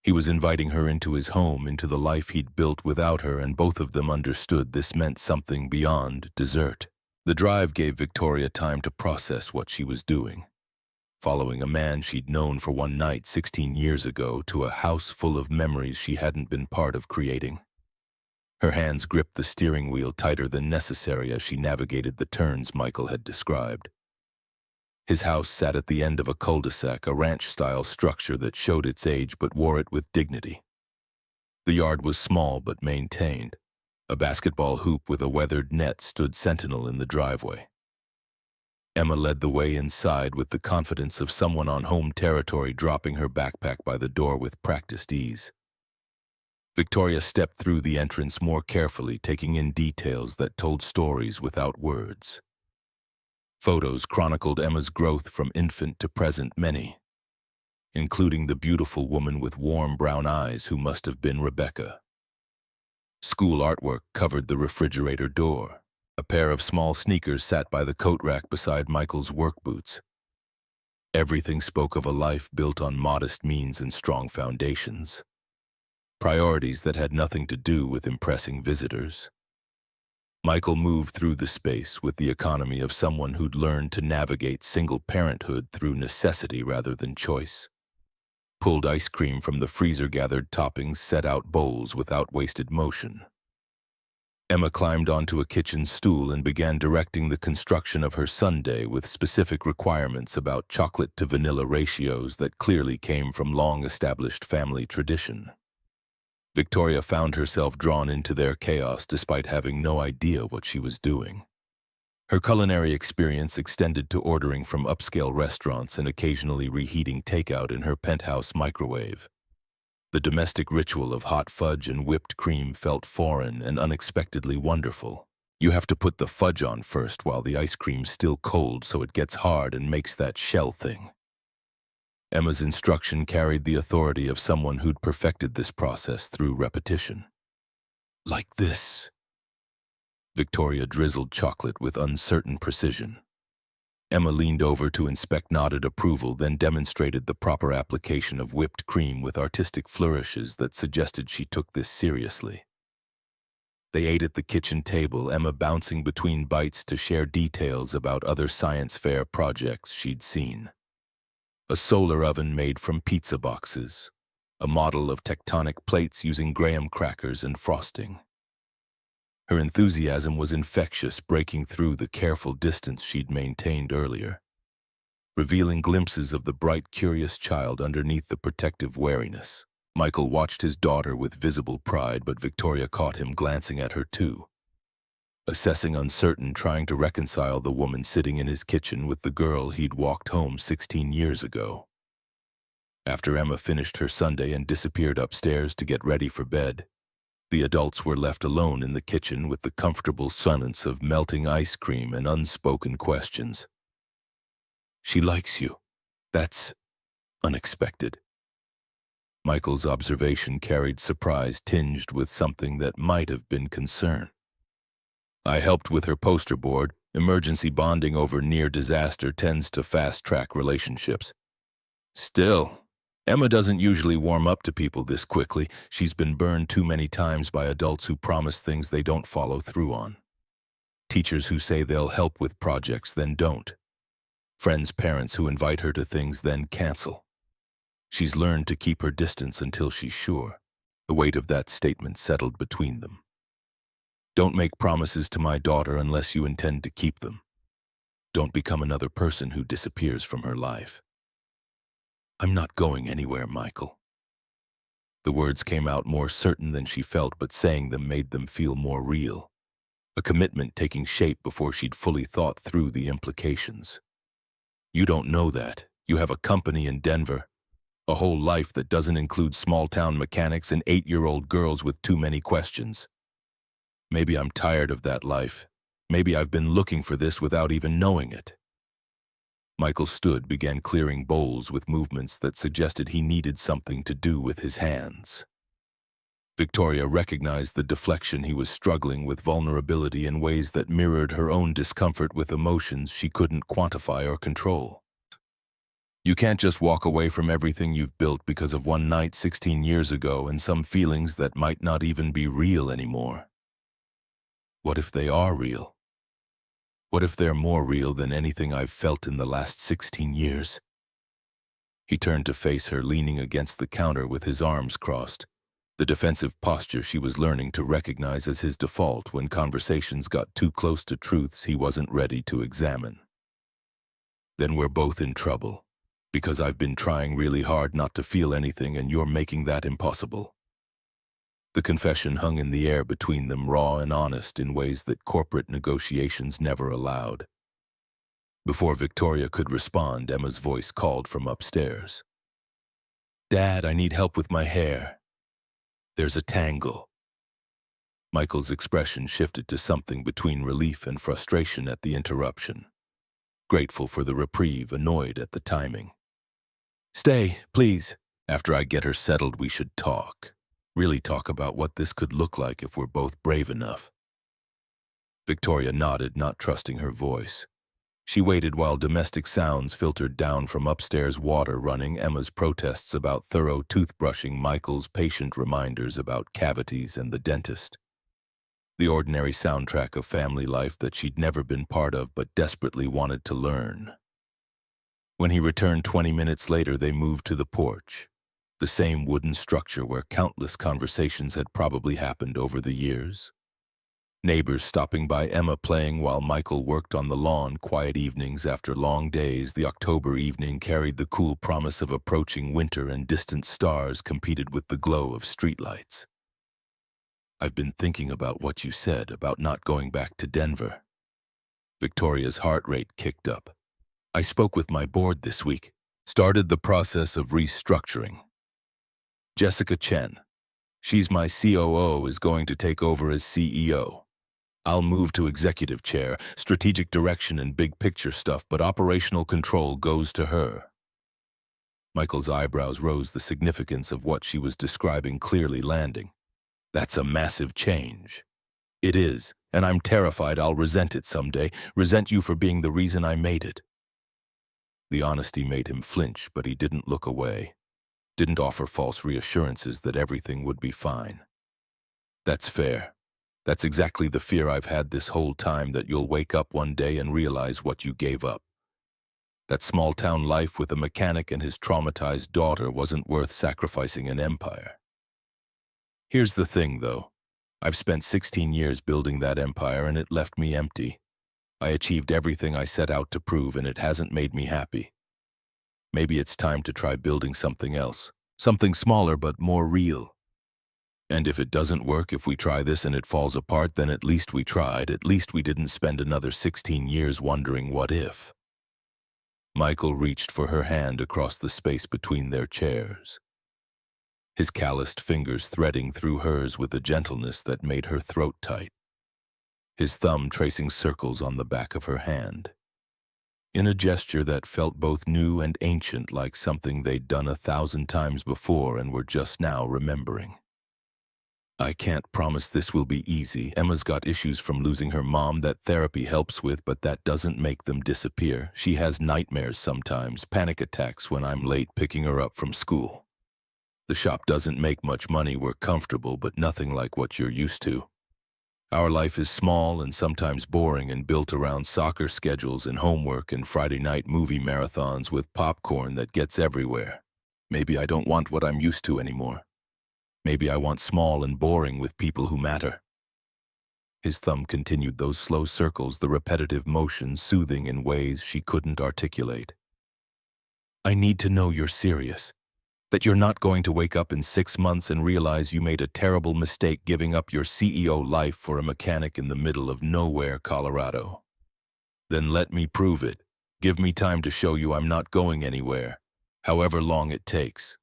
He was inviting her into his home, into the life he'd built without her, and both of them understood this meant something beyond dessert. The drive gave Victoria time to process what she was doing. Following a man she'd known for one night 16 years ago to a house full of memories she hadn't been part of creating. Her hands gripped the steering wheel tighter than necessary as she navigated the turns Michael had described. His house sat at the end of a cul-de-sac, a ranch-style structure that showed its age but wore it with dignity. The yard was small but maintained. A basketball hoop with a weathered net stood sentinel in the driveway. Emma led the way inside with the confidence of someone on home territory, dropping her backpack by the door with practiced ease. Victoria stepped through the entrance more carefully, taking in details that told stories without words. Photos chronicled Emma's growth from infant to present, many, including the beautiful woman with warm brown eyes who must have been Rebecca. School artwork covered the refrigerator door. A pair of small sneakers sat by the coat rack beside Michael's work boots. Everything spoke of a life built on modest means and strong foundations. Priorities that had nothing to do with impressing visitors. Michael moved through the space with the economy of someone who'd learned to navigate single parenthood through necessity rather than choice. Pulled ice cream from the freezer, gathered toppings, set out bowls without wasted motion. Emma climbed onto a kitchen stool and began directing the construction of her sundae with specific requirements about chocolate to vanilla ratios that clearly came from long-established family tradition. Victoria found herself drawn into their chaos despite having no idea what she was doing. Her culinary experience extended to ordering from upscale restaurants and occasionally reheating takeout in her penthouse microwave. The domestic ritual of hot fudge and whipped cream felt foreign and unexpectedly wonderful. You have to put the fudge on first while the ice cream's still cold so it gets hard and makes that shell thing. Emma's instruction carried the authority of someone who'd perfected this process through repetition. "Like this." Victoria drizzled chocolate with uncertain precision. Emma leaned over to inspect, nodded approval, then demonstrated the proper application of whipped cream with artistic flourishes that suggested she took this seriously. They ate at the kitchen table, Emma bouncing between bites to share details about other science fair projects she'd seen. A solar oven made from pizza boxes, a model of tectonic plates using graham crackers and frosting. Her enthusiasm was infectious, breaking through the careful distance she'd maintained earlier, revealing glimpses of the bright, curious child underneath the protective wariness. Michael watched his daughter with visible pride, but Victoria caught him glancing at her too, assessing, uncertain, trying to reconcile the woman sitting in his kitchen with the girl he'd walked home 16 years ago. After Emma finished her sundae and disappeared upstairs to get ready for bed, the adults were left alone in the kitchen with the comfortable silence of melting ice cream and unspoken questions. "She likes you. That's unexpected." Michael's observation carried surprise tinged with something that might have been concern. "I helped with her poster board. Emergency bonding over near disaster tends to fast-track relationships. Still, Emma doesn't usually warm up to people this quickly. She's been burned too many times by adults who promise things they don't follow through on. Teachers who say they'll help with projects, then don't. Friends' parents who invite her to things, then cancel. She's learned to keep her distance until she's sure." The weight of that statement settled between them. "Don't make promises to my daughter unless you intend to keep them. Don't become another person who disappears from her life." "I'm not going anywhere, Michael." The words came out more certain than she felt, but saying them made them feel more real. A commitment taking shape before she'd fully thought through the implications. "You don't know that. You have a company in Denver. A whole life that doesn't include small-town mechanics and 8-year-old girls with too many questions. Maybe I'm tired of that life. Maybe I've been looking for this without even knowing it. Michael began clearing bowls with movements that suggested he needed something to do with his hands. Victoria recognized the deflection. He was struggling with vulnerability in ways that mirrored her own discomfort with emotions she couldn't quantify or control. You can't just walk away from everything you've built because of one night 16 years ago and some feelings that might not even be real anymore. What if they are real? What if they're more real than anything I've felt in the last 16 years? He turned to face her, leaning against the counter with his arms crossed, the defensive posture she was learning to recognize as his default when conversations got too close to truths he wasn't ready to examine. Then we're both in trouble, because I've been trying really hard not to feel anything and you're making that impossible. The confession hung in the air between them, raw and honest in ways that corporate negotiations never allowed. Before Victoria could respond, Emma's voice called from upstairs. "Dad, I need help with my hair. There's a tangle." Michael's expression shifted to something between relief and frustration at the interruption. Grateful for the reprieve, annoyed at the timing. "Stay, please. After I get her settled, we should talk. Really talk about what this could look like if we're both brave enough." Victoria nodded, not trusting her voice. She waited while domestic sounds filtered down from upstairs, water running, Emma's protests about thorough toothbrushing, Michael's patient reminders about cavities and the dentist. The ordinary soundtrack of family life that she'd never been part of but desperately wanted to learn. When he returned 20 minutes later, they moved to the porch, the same wooden structure where countless conversations had probably happened over the years. Neighbors stopping by, Emma playing while Michael worked on the lawn, quiet evenings after long days. The October evening carried the cool promise of approaching winter, and distant stars competed with the glow of streetlights. "I've been thinking about what you said about not going back to Denver." Victoria's heart rate kicked up. "I spoke with my board this week, started the process of restructuring. Jessica Chen, she's my COO, is going to take over as CEO. I'll move to executive chair, strategic direction and big picture stuff, but operational control goes to her." Michael's eyebrows rose, the significance of what she was describing clearly landing. "That's a massive change." "It is, and I'm terrified I'll resent it someday, resent you for being the reason I made it." The honesty made him flinch, but he didn't look away, didn't offer false reassurances that everything would be fine. "That's fair. That's exactly the fear I've had this whole time, that you'll wake up one day and realize what you gave up. That small-town life with a mechanic and his traumatized daughter wasn't worth sacrificing an empire." "Here's the thing, though. I've spent 16 years building that empire and it left me empty. I achieved everything I set out to prove and it hasn't made me happy. Maybe it's time to try building something else, something smaller but more real. And if it doesn't work, if we try this and it falls apart, then at least we tried. At least we didn't spend another 16 years wondering what if." Michael reached for her hand across the space between their chairs, his calloused fingers threading through hers with a gentleness that made her throat tight, his thumb tracing circles on the back of her hand, in a gesture that felt both new and ancient, like something they'd done 1,000 times before and were just now remembering. "I can't promise this will be easy. Emma's got issues from losing her mom that therapy helps with, but that doesn't make them disappear. She has nightmares sometimes, panic attacks when I'm late picking her up from school. The shop doesn't make much money. We're comfortable, but nothing like what you're used to. Our life is small and sometimes boring and built around soccer schedules and homework and Friday night movie marathons with popcorn that gets everywhere. Maybe I don't want what I'm used to anymore. Maybe I want small and boring with people who matter." His thumb continued those slow circles, the repetitive motion soothing in ways she couldn't articulate. "I need to know you're serious, that you're not going to wake up in 6 months and realize you made a terrible mistake giving up your CEO life for a mechanic in the middle of nowhere, Colorado. Then let me prove it. Give me time to show you I'm not going anywhere, however long it takes."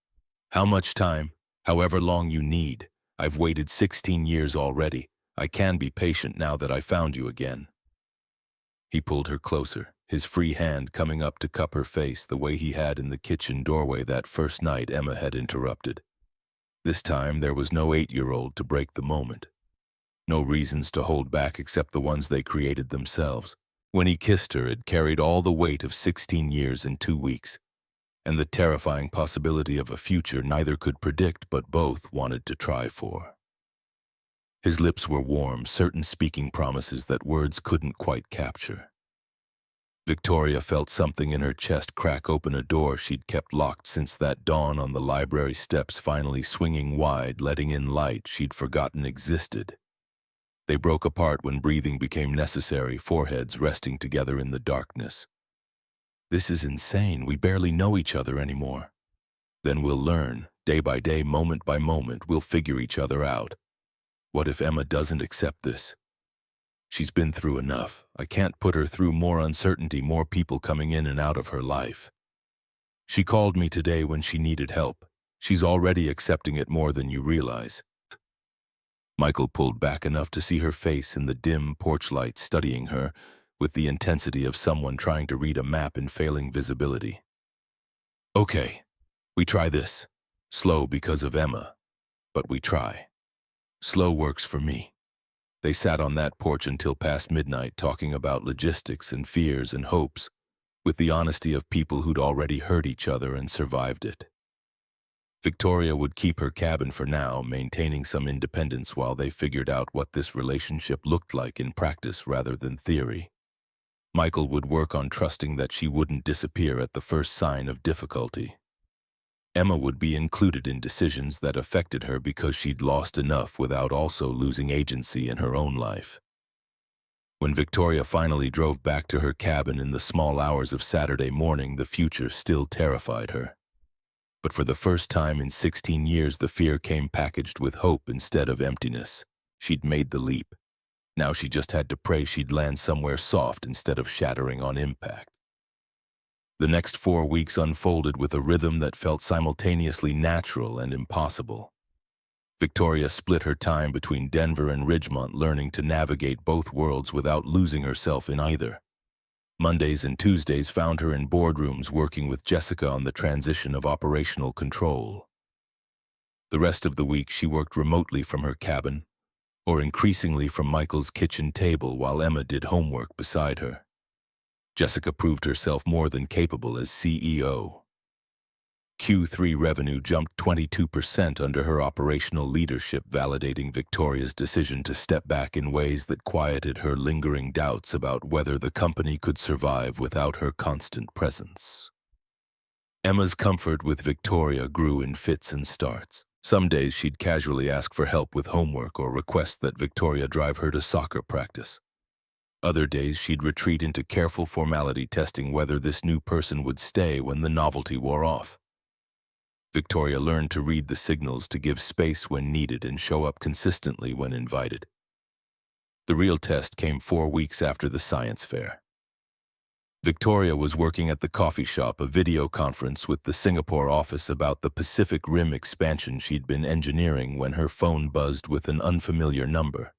How much time? However long you need. I've waited 16 years already. I can be patient now that I found you again. He pulled her closer, his free hand coming up to cup her face the way he had in the kitchen doorway that first night Emma had interrupted. This time there was no 8-year-old to break the moment. No reasons to hold back except the ones they created themselves. When he kissed her, it carried all the weight of 16 years and 2 weeks, and the terrifying possibility of a future neither could predict but both wanted to try for. His lips were warm, certain speaking promises that words couldn't quite capture. Victoria felt something in her chest crack open a door she'd kept locked since that dawn on the library steps, finally swinging wide, letting in light she'd forgotten existed. They broke apart when breathing became necessary, foreheads resting together in the darkness. This is insane. We barely know each other anymore. Then we'll learn. Day by day, moment by moment, we'll figure each other out. What if Emma doesn't accept this? She's been through enough. I can't put her through more uncertainty, more people coming in and out of her life. She called me today when she needed help. She's already accepting it more than you realize. Michael pulled back enough to see her face in the dim porch light, studying her with the intensity of someone trying to read a map in failing visibility. Okay, we try this. Slow because of Emma, but we try. Slow works for me. They sat on that porch until past midnight, talking about logistics and fears and hopes, with the honesty of people who'd already hurt each other and survived it. Victoria would keep her cabin for now, maintaining some independence while they figured out what this relationship looked like in practice rather than theory. Michael would work on trusting that she wouldn't disappear at the first sign of difficulty. Emma would be included in decisions that affected her because she'd lost enough without also losing agency in her own life. When Victoria finally drove back to her cabin in the small hours of Saturday morning, the future still terrified her. But for the first time in 16 years, the fear came packaged with hope instead of emptiness. She'd made the leap. Now she just had to pray she'd land somewhere soft instead of shattering on impact. The next 4 weeks unfolded with a rhythm that felt simultaneously natural and impossible. Victoria split her time between Denver and Ridgemont, learning to navigate both worlds without losing herself in either. Mondays and Tuesdays found her in boardrooms working with Jessica on the transition of operational control. The rest of the week she worked remotely from her cabin, or increasingly from Michael's kitchen table while Emma did homework beside her. Jessica proved herself more than capable as CEO. Q3 revenue jumped 22% under her operational leadership, validating Victoria's decision to step back in ways that quieted her lingering doubts about whether the company could survive without her constant presence. Emma's comfort with Victoria grew in fits and starts. Some days she'd casually ask for help with homework or request that Victoria drive her to soccer practice. Other days she'd retreat into careful formality, testing whether this new person would stay when the novelty wore off. Victoria learned to read the signals, to give space when needed and show up consistently when invited. The real test came 4 weeks after the science fair. Victoria was working at the coffee shop, a video conference with the Singapore office about the Pacific Rim expansion she'd been engineering, when her phone buzzed with an unfamiliar number.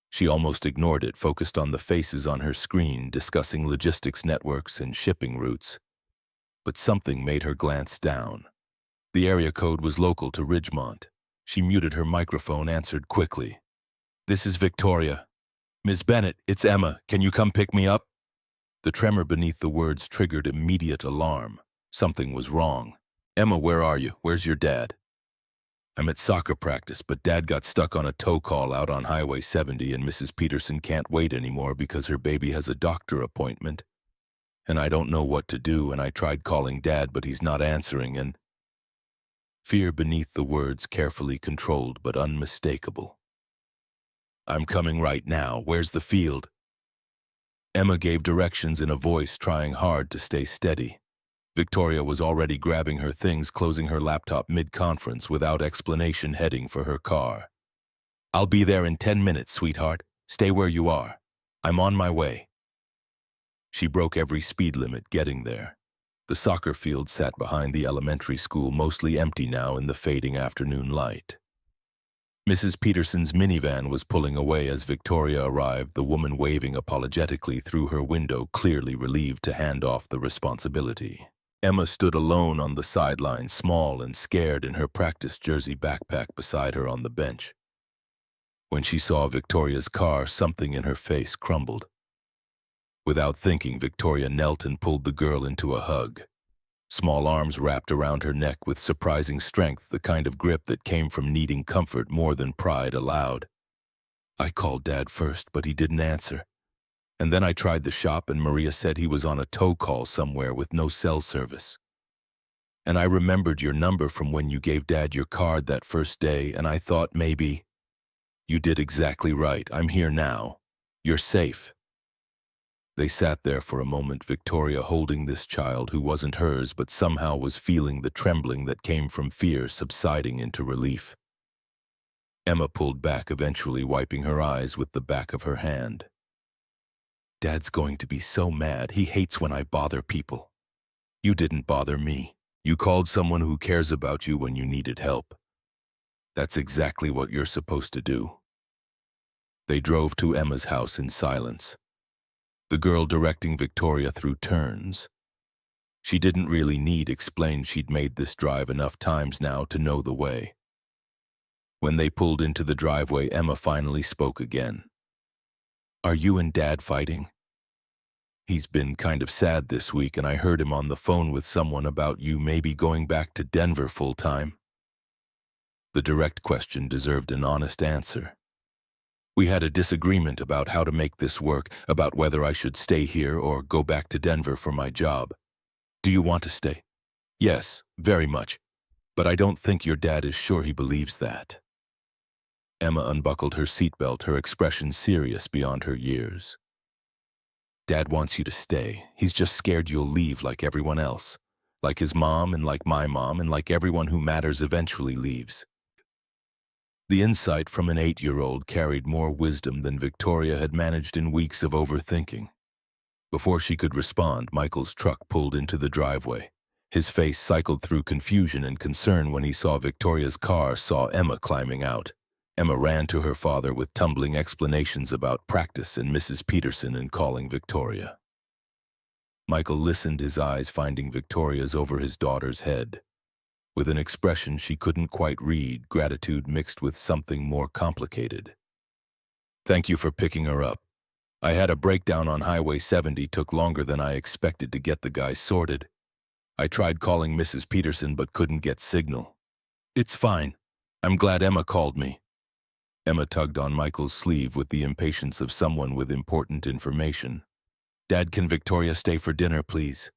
She almost ignored it, focused on the faces on her screen, discussing logistics networks and shipping routes. But something made her glance down. The area code was local to Ridgemont. She muted her microphone, answered quickly. "This is Victoria. Ms. Bennett, it's Emma. Can you come pick me up?" The tremor beneath the words triggered immediate alarm. Something was wrong. "Emma, where are you? Where's your dad?" "I'm at soccer practice, but Dad got stuck on a tow call out on Highway 70 and Mrs. Peterson can't wait anymore because her baby has a doctor appointment. And I don't know what to do, and I tried calling Dad, but he's not answering, and..." Fear beneath the words, carefully controlled but unmistakable. "I'm coming right now. Where's the field?" Emma gave directions in a voice trying hard to stay steady. Victoria was already grabbing her things, closing her laptop mid-conference, without explanation heading for her car. "I'll be there in 10 minutes, sweetheart. Stay where you are. I'm on my way." She broke every speed limit getting there. The soccer field sat behind the elementary school, mostly empty now in the fading afternoon light. Mrs. Peterson's minivan was pulling away as Victoria arrived, the woman waving apologetically through her window, clearly relieved to hand off the responsibility. Emma stood alone on the sideline, small and scared, in her practice jersey backpack beside her on the bench. When she saw Victoria's car, something in her face crumbled. Without thinking, Victoria knelt and pulled the girl into a hug. Small arms wrapped around her neck with surprising strength, the kind of grip that came from needing comfort more than pride allowed. I called Dad first, but he didn't answer. And then I tried the shop, and Maria said he was on a tow call somewhere with no cell service. And I remembered your number from when you gave Dad your card that first day, and I thought maybe... You did exactly right. I'm here now. You're safe. They sat there for a moment, Victoria holding this child who wasn't hers but somehow was feeling the trembling that came from fear subsiding into relief. Emma pulled back, eventually wiping her eyes with the back of her hand. Dad's going to be so mad. He hates when I bother people. You didn't bother me. You called someone who cares about you when you needed help. That's exactly what you're supposed to do. They drove to Emma's house in silence, the girl directing Victoria through turns. She didn't really need explained. She'd made this drive enough times now to know the way. When they pulled into the driveway, Emma finally spoke again. Are you and Dad fighting? He's been kind of sad this week, and I heard him on the phone with someone about you maybe going back to Denver full-time. The direct question deserved an honest answer. We had a disagreement about how to make this work, about whether I should stay here or go back to Denver for my job. Do you want to stay? Yes, very much. But I don't think your dad is sure he believes that. Emma unbuckled her seatbelt, her expression serious beyond her years. Dad wants you to stay. He's just scared you'll leave like everyone else. Like his mom and like my mom and like everyone who matters eventually leaves. The insight from an 8-year-old carried more wisdom than Victoria had managed in weeks of overthinking. Before she could respond, Michael's truck pulled into the driveway. His face cycled through confusion and concern when he saw Victoria's car, saw Emma climbing out. Emma ran to her father with tumbling explanations about practice and Mrs. Peterson and calling Victoria. Michael listened, his eyes finding Victoria's over his daughter's head. With an expression she couldn't quite read, gratitude mixed with something more complicated. Thank you for picking her up. I had a breakdown on Highway 70, took longer than I expected to get the guy sorted. I tried calling Mrs. Peterson but couldn't get signal. It's fine. I'm glad Emma called me. Emma tugged on Michael's sleeve with the impatience of someone with important information. Dad, can Victoria stay for dinner, please?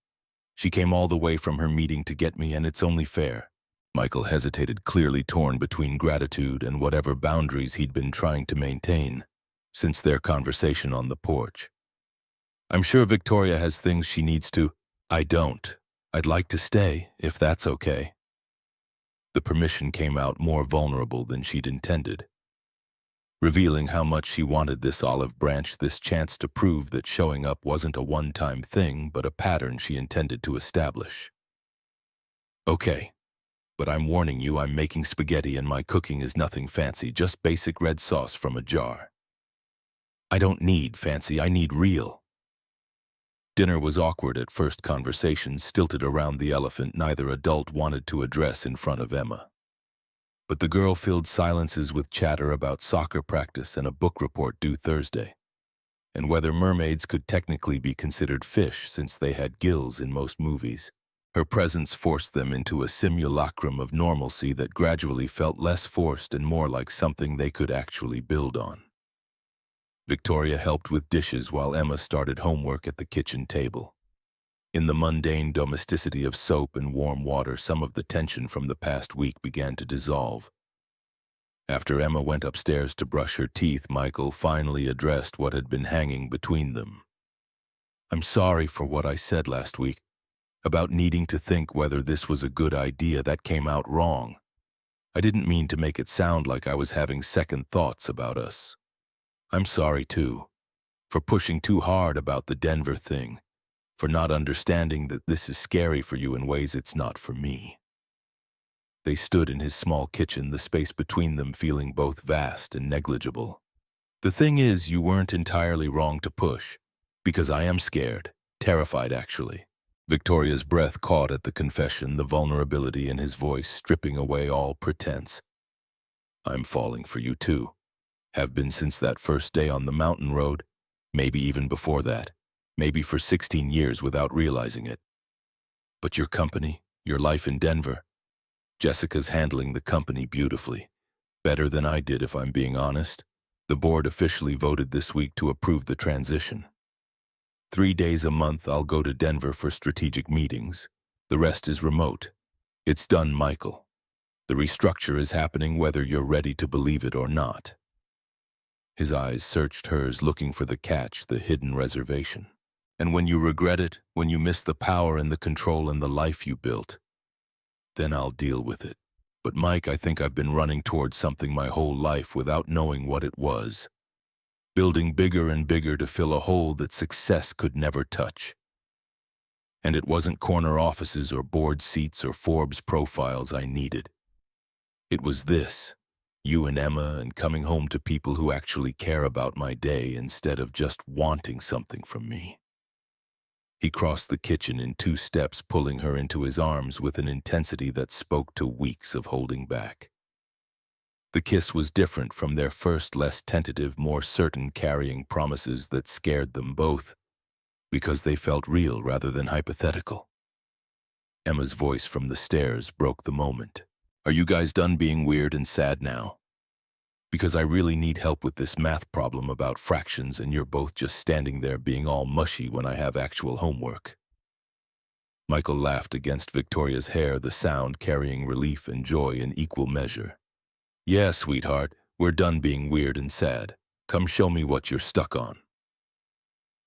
She came all the way from her meeting to get me, and it's only fair. Michael hesitated, clearly torn between gratitude and whatever boundaries he'd been trying to maintain since their conversation on the porch. I'm sure Victoria has things she needs to. I don't. I'd like to stay, if that's okay. The permission came out more vulnerable than she'd intended, revealing how much she wanted this olive branch, this chance to prove that showing up wasn't a one-time thing, but a pattern she intended to establish. Okay, but I'm warning you, I'm making spaghetti and my cooking is nothing fancy, just basic red sauce from a jar. I don't need fancy, I need real. Dinner was awkward at first, conversations stilted around the elephant neither adult wanted to address in front of Emma. But the girl filled silences with chatter about soccer practice and a book report due Thursday, and whether mermaids could technically be considered fish since they had gills in most movies. Her presence forced them into a simulacrum of normalcy that gradually felt less forced and more like something they could actually build on. Victoria helped with dishes while Emma started homework at the kitchen table. In the mundane domesticity of soap and warm water, some of the tension from the past week began to dissolve. After Emma went upstairs to brush her teeth, Michael finally addressed what had been hanging between them. I'm sorry for what I said last week, about needing to think whether this was a good idea. That came out wrong. I didn't mean to make it sound like I was having second thoughts about us. I'm sorry, too, for pushing too hard about the Denver thing, for not understanding that this is scary for you in ways it's not for me." They stood in his small kitchen, the space between them feeling both vast and negligible. "The thing is, you weren't entirely wrong to push, because I am scared, terrified actually." Victoria's breath caught at the confession, the vulnerability in his voice stripping away all pretense. "I'm falling for you too. Have been since that first day on the mountain road, maybe even before that, maybe for 16 years without realizing it. But your company, your life in Denver, Jessica's handling the company beautifully. Better than I did, if I'm being honest. The board officially voted this week to approve the transition. 3 days a month I'll go to Denver for strategic meetings. The rest is remote. It's done, Michael. The restructure is happening whether you're ready to believe it or not." His eyes searched hers, looking for the catch, the hidden reservation. "And when you regret it, when you miss the power and the control and the life you built, then I'll deal with it. But Mike, I think I've been running towards something my whole life without knowing what it was. Building bigger and bigger to fill a hole that success could never touch. And it wasn't corner offices or board seats or Forbes profiles I needed. It was this, you and Emma, and coming home to people who actually care about my day instead of just wanting something from me." He crossed the kitchen in 2 steps, pulling her into his arms with an intensity that spoke to weeks of holding back. The kiss was different from their first, less tentative, more certain, carrying promises that scared them both, because they felt real rather than hypothetical. Emma's voice from the stairs broke the moment. "Are you guys done being weird and sad now? Because I really need help with this math problem about fractions, and you're both just standing there being all mushy when I have actual homework." Michael laughed against Victoria's hair, the sound carrying relief and joy in equal measure. "Yeah, sweetheart, we're done being weird and sad. Come show me what you're stuck on."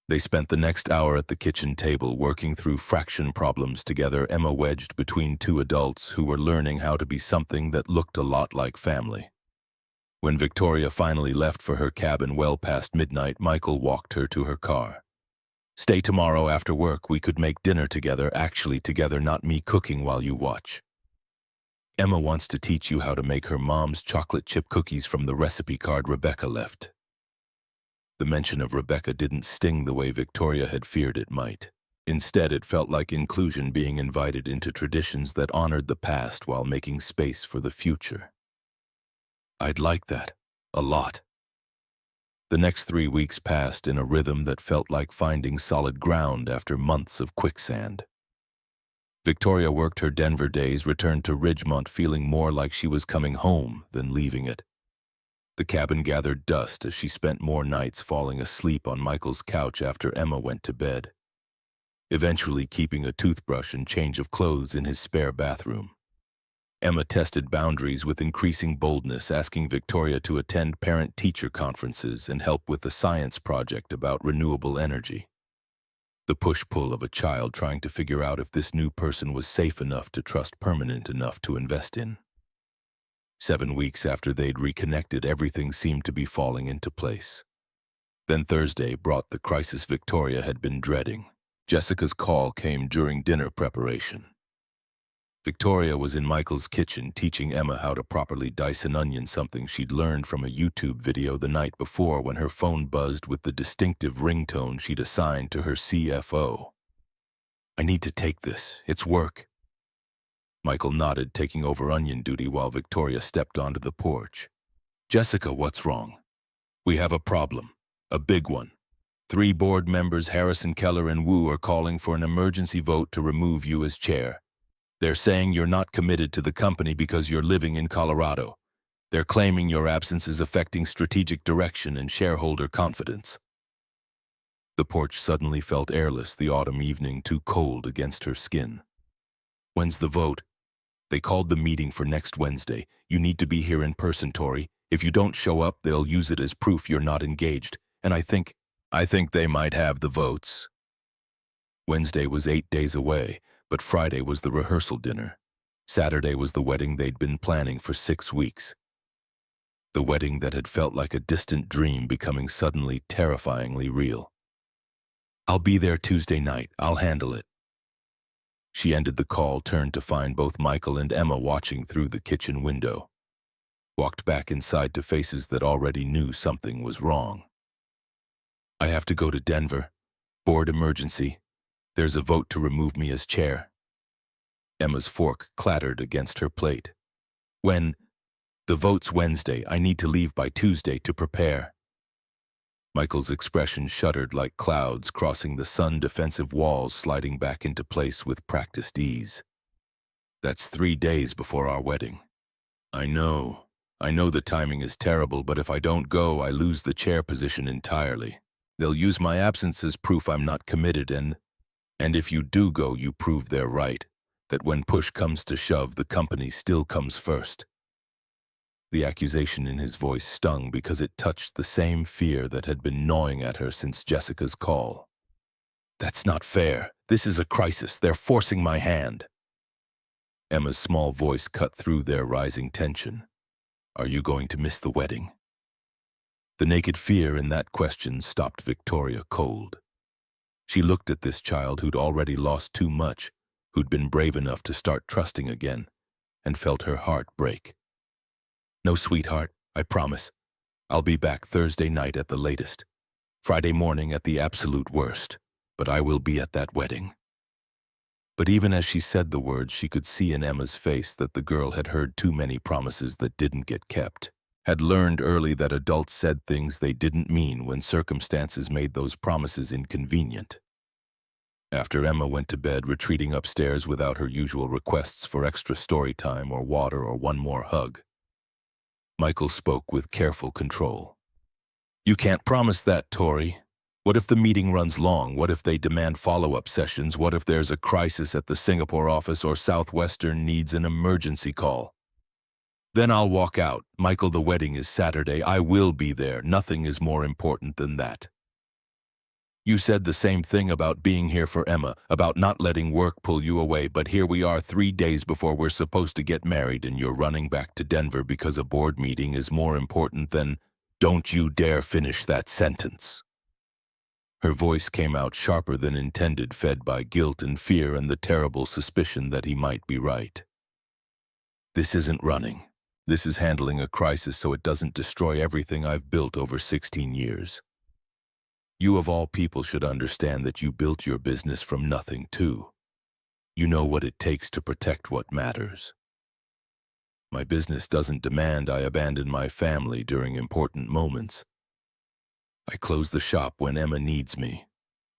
They spent the next hour at the kitchen table working through fraction problems together, Emma wedged between 2 adults who were learning how to be something that looked a lot like family. When Victoria finally left for her cabin well past midnight, Michael walked her to her car. "Stay tomorrow after work. We could make dinner together, actually together, not me cooking while you watch. Emma wants to teach you how to make her mom's chocolate chip cookies from the recipe card Rebecca left." The mention of Rebecca didn't sting the way Victoria had feared it might. Instead, it felt like inclusion, being invited into traditions that honored the past while making space for the future. "I'd like that. A lot." The next 3 weeks passed in a rhythm that felt like finding solid ground after months of quicksand. Victoria worked her Denver days, returned to Ridgemont feeling more like she was coming home than leaving it. The cabin gathered dust as she spent more nights falling asleep on Michael's couch after Emma went to bed, eventually keeping a toothbrush and change of clothes in his spare bathroom. Emma tested boundaries with increasing boldness, asking Victoria to attend parent-teacher conferences and help with a science project about renewable energy. The push-pull of a child trying to figure out if this new person was safe enough to trust, permanent enough to invest in. 7 weeks after they'd reconnected, everything seemed to be falling into place. Then Thursday brought the crisis Victoria had been dreading. Jessica's call came during dinner preparation. Victoria was in Michael's kitchen teaching Emma how to properly dice an onion, something she'd learned from a YouTube video the night before, when her phone buzzed with the distinctive ringtone she'd assigned to her CFO. "I need to take this. It's work." Michael nodded, taking over onion duty while Victoria stepped onto the porch. "Jessica, what's wrong?" "We have a problem. A big one. 3 board members, Harrison, Keller, and Wu, are calling for an emergency vote to remove you as chair. They're saying you're not committed to the company because you're living in Colorado. They're claiming your absence is affecting strategic direction and shareholder confidence." The porch suddenly felt airless, the autumn evening too cold against her skin. "When's the vote?" "They called the meeting for next Wednesday. You need to be here in person, Tori. If you don't show up, they'll use it as proof you're not engaged. And I think they might have the votes." Wednesday was 8 days away, but Friday was the rehearsal dinner. Saturday was the wedding they'd been planning for 6 weeks. The wedding that had felt like a distant dream becoming suddenly terrifyingly real. I'll be there Tuesday night. I'll handle it. She ended the call, turned to find both Michael and Emma watching through the kitchen window. Walked back inside to faces that already knew something was wrong. I have to go to Denver. Board emergency. There's a vote to remove me as chair. Emma's fork clattered against her plate. When? The vote's Wednesday. I need to leave by Tuesday to prepare. Michael's expression shuddered like clouds crossing the sun-defensive walls, sliding back into place with practiced ease. That's 3 days before our wedding. I know the timing is terrible, but if I don't go, I lose the chair position entirely. They'll use my absence as proof I'm not committed, and if you do go, you prove they're right, that when push comes to shove, the company still comes first. The accusation in his voice stung because it touched the same fear that had been gnawing at her since Jessica's call. That's not fair. This is a crisis. They're forcing my hand. Emma's small voice cut through their rising tension. Are you going to miss the wedding? The naked fear in that question stopped Victoria cold. She looked at this child who'd already lost too much, who'd been brave enough to start trusting again, and felt her heart break. No, sweetheart, I promise. I'll be back Thursday night at the latest, Friday morning at the absolute worst, but I will be at that wedding. But even as she said the words, she could see in Emma's face that the girl had heard too many promises that didn't get kept, had learned early that adults said things they didn't mean when circumstances made those promises inconvenient. After Emma went to bed, retreating upstairs without her usual requests for extra story time or water or one more hug, Michael spoke with careful control. You can't promise that, Tori. What if the meeting runs long? What if they demand follow-up sessions? What if there's a crisis at the Singapore office or Southwestern needs an emergency call? Then I'll walk out. Michael, the wedding is Saturday. I will be there. Nothing is more important than that. You said the same thing about being here for Emma, about not letting work pull you away, but here we are 3 days before we're supposed to get married and you're running back to Denver because a board meeting is more important than... Don't you dare finish that sentence. Her voice came out sharper than intended, fed by guilt and fear and the terrible suspicion that he might be right. This isn't running. This is handling a crisis so it doesn't destroy everything I've built over 16 years. You of all people should understand that you built your business from nothing too. You know what it takes to protect what matters. My business doesn't demand I abandon my family during important moments. I close the shop when Emma needs me.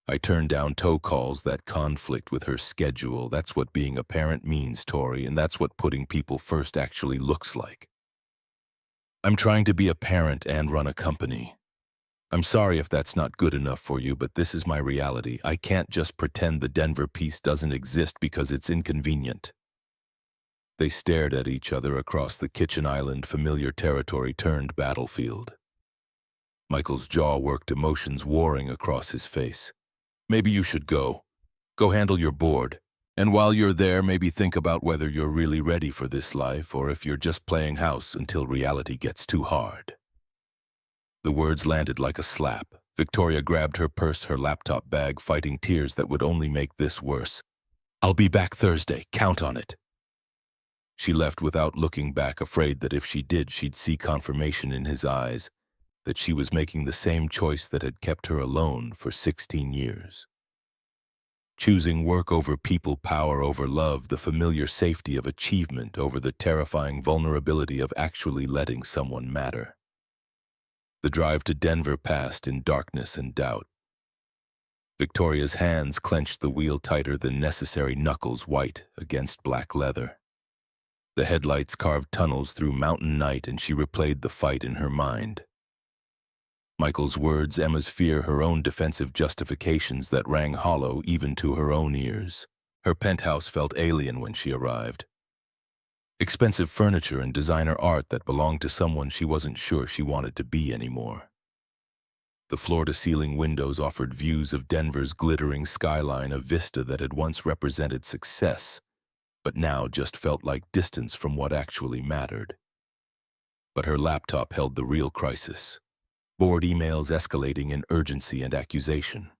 I turn down tow calls that conflict with her schedule. That's what being a parent means, Tori, and that's what putting people first actually looks like. I'm trying to be a parent and run a company. I'm sorry if that's not good enough for you, but this is my reality. I can't just pretend the Denver piece doesn't exist because it's inconvenient. They stared at each other across the kitchen island, familiar territory turned battlefield. Michael's jaw worked, emotions warring across his face. Maybe you should go. Go handle your board. And while you're there, maybe think about whether you're really ready for this life or if you're just playing house until reality gets too hard. The words landed like a slap. Victoria grabbed her purse, her laptop bag, fighting tears that would only make this worse. I'll be back Thursday. Count on it. She left without looking back, afraid that if she did, she'd see confirmation in his eyes, that she was making the same choice that had kept her alone for 16 years. Choosing work over people, power over love, the familiar safety of achievement over the terrifying vulnerability of actually letting someone matter. The drive to Denver passed in darkness and doubt. Victoria's hands clenched the wheel tighter than necessary, knuckles white against black leather. The headlights carved tunnels through mountain night, and she replayed the fight in her mind. Michael's words, Emma's fear, her own defensive justifications that rang hollow even to her own ears. Her penthouse felt alien when she arrived. Expensive furniture and designer art that belonged to someone she wasn't sure she wanted to be anymore. The floor-to-ceiling windows offered views of Denver's glittering skyline, a vista that had once represented success, but now just felt like distance from what actually mattered. But her laptop held the real crisis. Board emails escalating in urgency and accusation.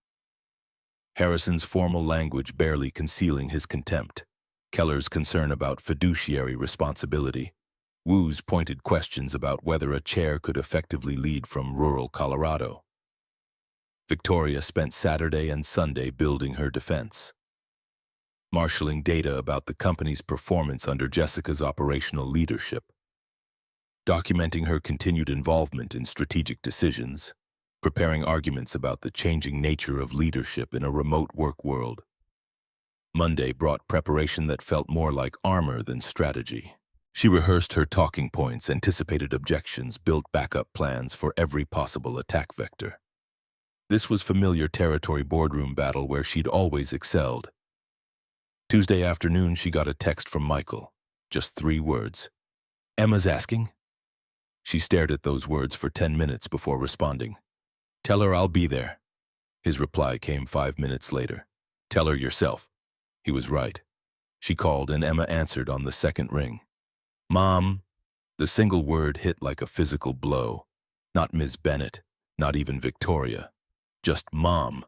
Harrison's formal language barely concealing his contempt, Keller's concern about fiduciary responsibility, Wu's pointed questions about whether a chair could effectively lead from rural Colorado. Victoria spent Saturday and Sunday building her defense, marshaling data about the company's performance under Jessica's operational leadership, documenting her continued involvement in strategic decisions, preparing arguments about the changing nature of leadership in a remote work world. Monday brought preparation that felt more like armor than strategy. She rehearsed her talking points, anticipated objections, built backup plans for every possible attack vector. This was familiar territory boardroom battle where she'd always excelled. Tuesday afternoon, she got a text from Michael. Just 3 words. "Emma's asking?" She stared at those words for 10 minutes before responding. "Tell her I'll be there." His reply came 5 minutes later. "Tell her yourself." He was right. She called and Emma answered on the second ring. "Mom." The single word hit like a physical blow. Not Ms. Bennett, not even Victoria. Just Mom,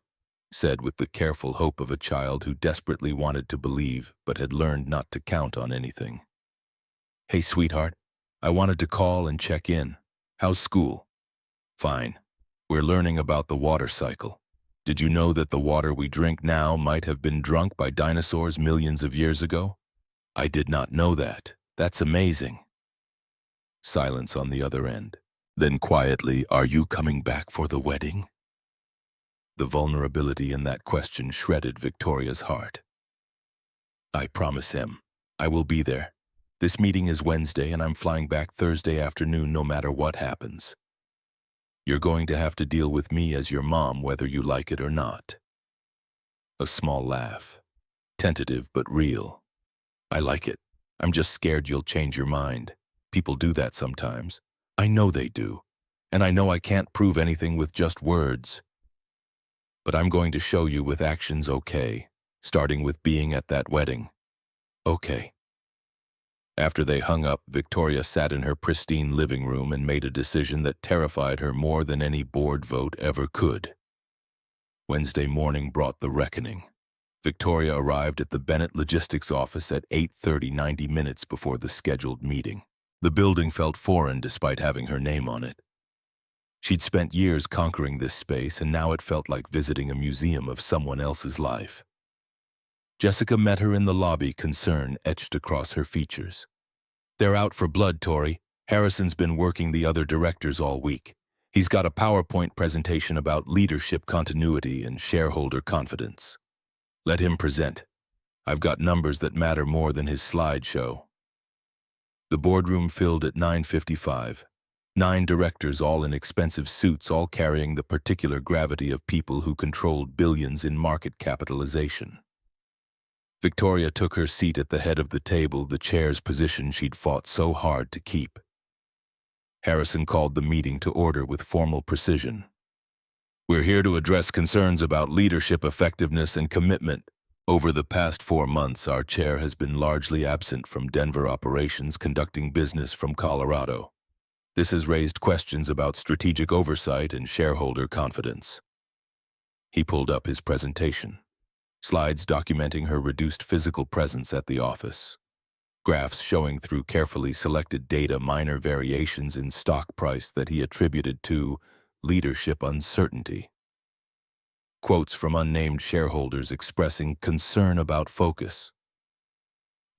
said with the careful hope of a child who desperately wanted to believe but had learned not to count on anything. "Hey, sweetheart, I wanted to call and check in. How's school?" "Fine. We're learning about the water cycle. Did you know that the water we drink now might have been drunk by dinosaurs millions of years ago?" "I did not know that. That's amazing." Silence on the other end. Then quietly, "Are you coming back for the wedding?" The vulnerability in that question shredded Victoria's heart. "I promise him. I will be there. This meeting is Wednesday and I'm flying back Thursday afternoon no matter what happens. You're going to have to deal with me as your mom whether you like it or not." A small laugh. Tentative but real. "I like it. I'm just scared you'll change your mind. People do that sometimes. I know they do. And I know I can't prove anything with just words. But I'm going to show you with actions, okay? Starting with being at that wedding." "Okay." After they hung up, Victoria sat in her pristine living room and made a decision that terrified her more than any board vote ever could. Wednesday morning brought the reckoning. Victoria arrived at the Bennett Logistics office at 8:30, 90 minutes before the scheduled meeting. The building felt foreign despite having her name on it. She'd spent years conquering this space, and now it felt like visiting a museum of someone else's life. Jessica met her in the lobby, concern etched across her features. "They're out for blood, Tori. Harrison's been working the other directors all week. He's got a PowerPoint presentation about leadership continuity and shareholder confidence. Let him present. I've got numbers that matter more than his slideshow." The boardroom filled at 9:55. 9 directors, all in expensive suits, all carrying the particular gravity of people who controlled billions in market capitalization. Victoria took her seat at the head of the table, the chair's position she'd fought so hard to keep. Harrison called the meeting to order with formal precision. "We're here to address concerns about leadership effectiveness and commitment. Over the past 4 months, our chair has been largely absent from Denver operations, conducting business from Colorado. This has raised questions about strategic oversight and shareholder confidence." He pulled up his presentation. Slides documenting her reduced physical presence at the office. Graphs showing through carefully selected data minor variations in stock price that he attributed to leadership uncertainty. Quotes from unnamed shareholders expressing concern about focus.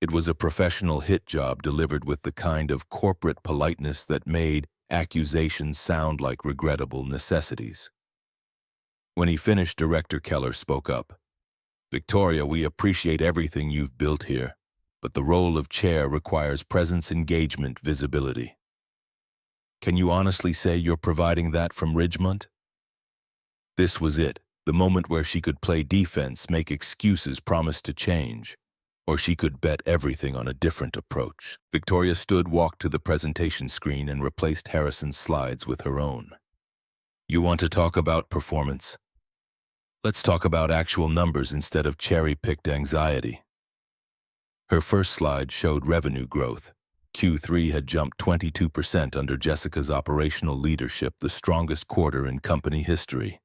It was a professional hit job delivered with the kind of corporate politeness that made accusations sound like regrettable necessities. When he finished, Director Keller spoke up. "Victoria, we appreciate everything you've built here, but the role of chair requires presence, engagement, visibility. Can you honestly say you're providing that from Ridgemont?" This was it, the moment where she could play defense, make excuses, promise to change, or she could bet everything on a different approach. Victoria stood, walked to the presentation screen, and replaced Harrison's slides with her own. "You want to talk about performance? Let's talk about actual numbers instead of cherry-picked anxiety." Her first slide showed revenue growth. Q3 had jumped 22% under Jessica's operational leadership, the strongest quarter in company history.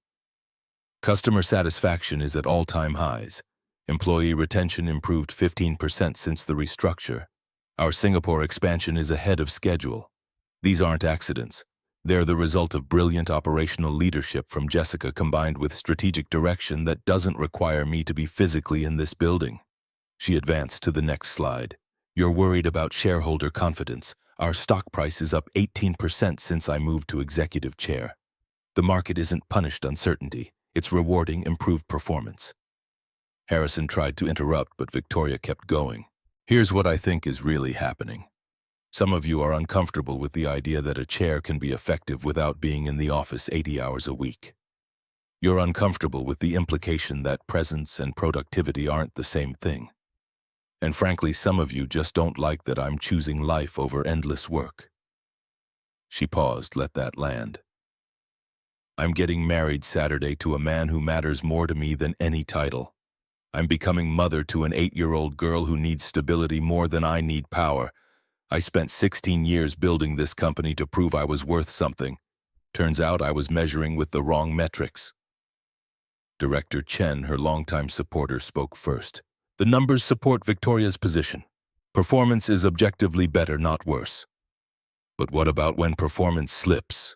Customer satisfaction is at all-time highs. Employee retention improved 15% since the restructure. Our Singapore expansion is ahead of schedule. These aren't accidents. They're the result of brilliant operational leadership from Jessica combined with strategic direction that doesn't require me to be physically in this building. She advanced to the next slide. You're worried about shareholder confidence. Our stock price is up 18% since I moved to executive chair. The market isn't punished uncertainty. It's rewarding improved performance. Harrison tried to interrupt, but Victoria kept going. Here's what I think is really happening. Some of you are uncomfortable with the idea that a chair can be effective without being in the office 80 hours a week. You're uncomfortable with the implication that presence and productivity aren't the same thing. And frankly, some of you just don't like that I'm choosing life over endless work. She paused, let that land. I'm getting married Saturday to a man who matters more to me than any title. I'm becoming mother to an 8-year-old girl who needs stability more than I need power. I spent 16 years building this company to prove I was worth something. Turns out I was measuring with the wrong metrics. Director Chen, her longtime supporter, spoke first. The numbers support Victoria's position. Performance is objectively better, not worse. But what about when performance slips?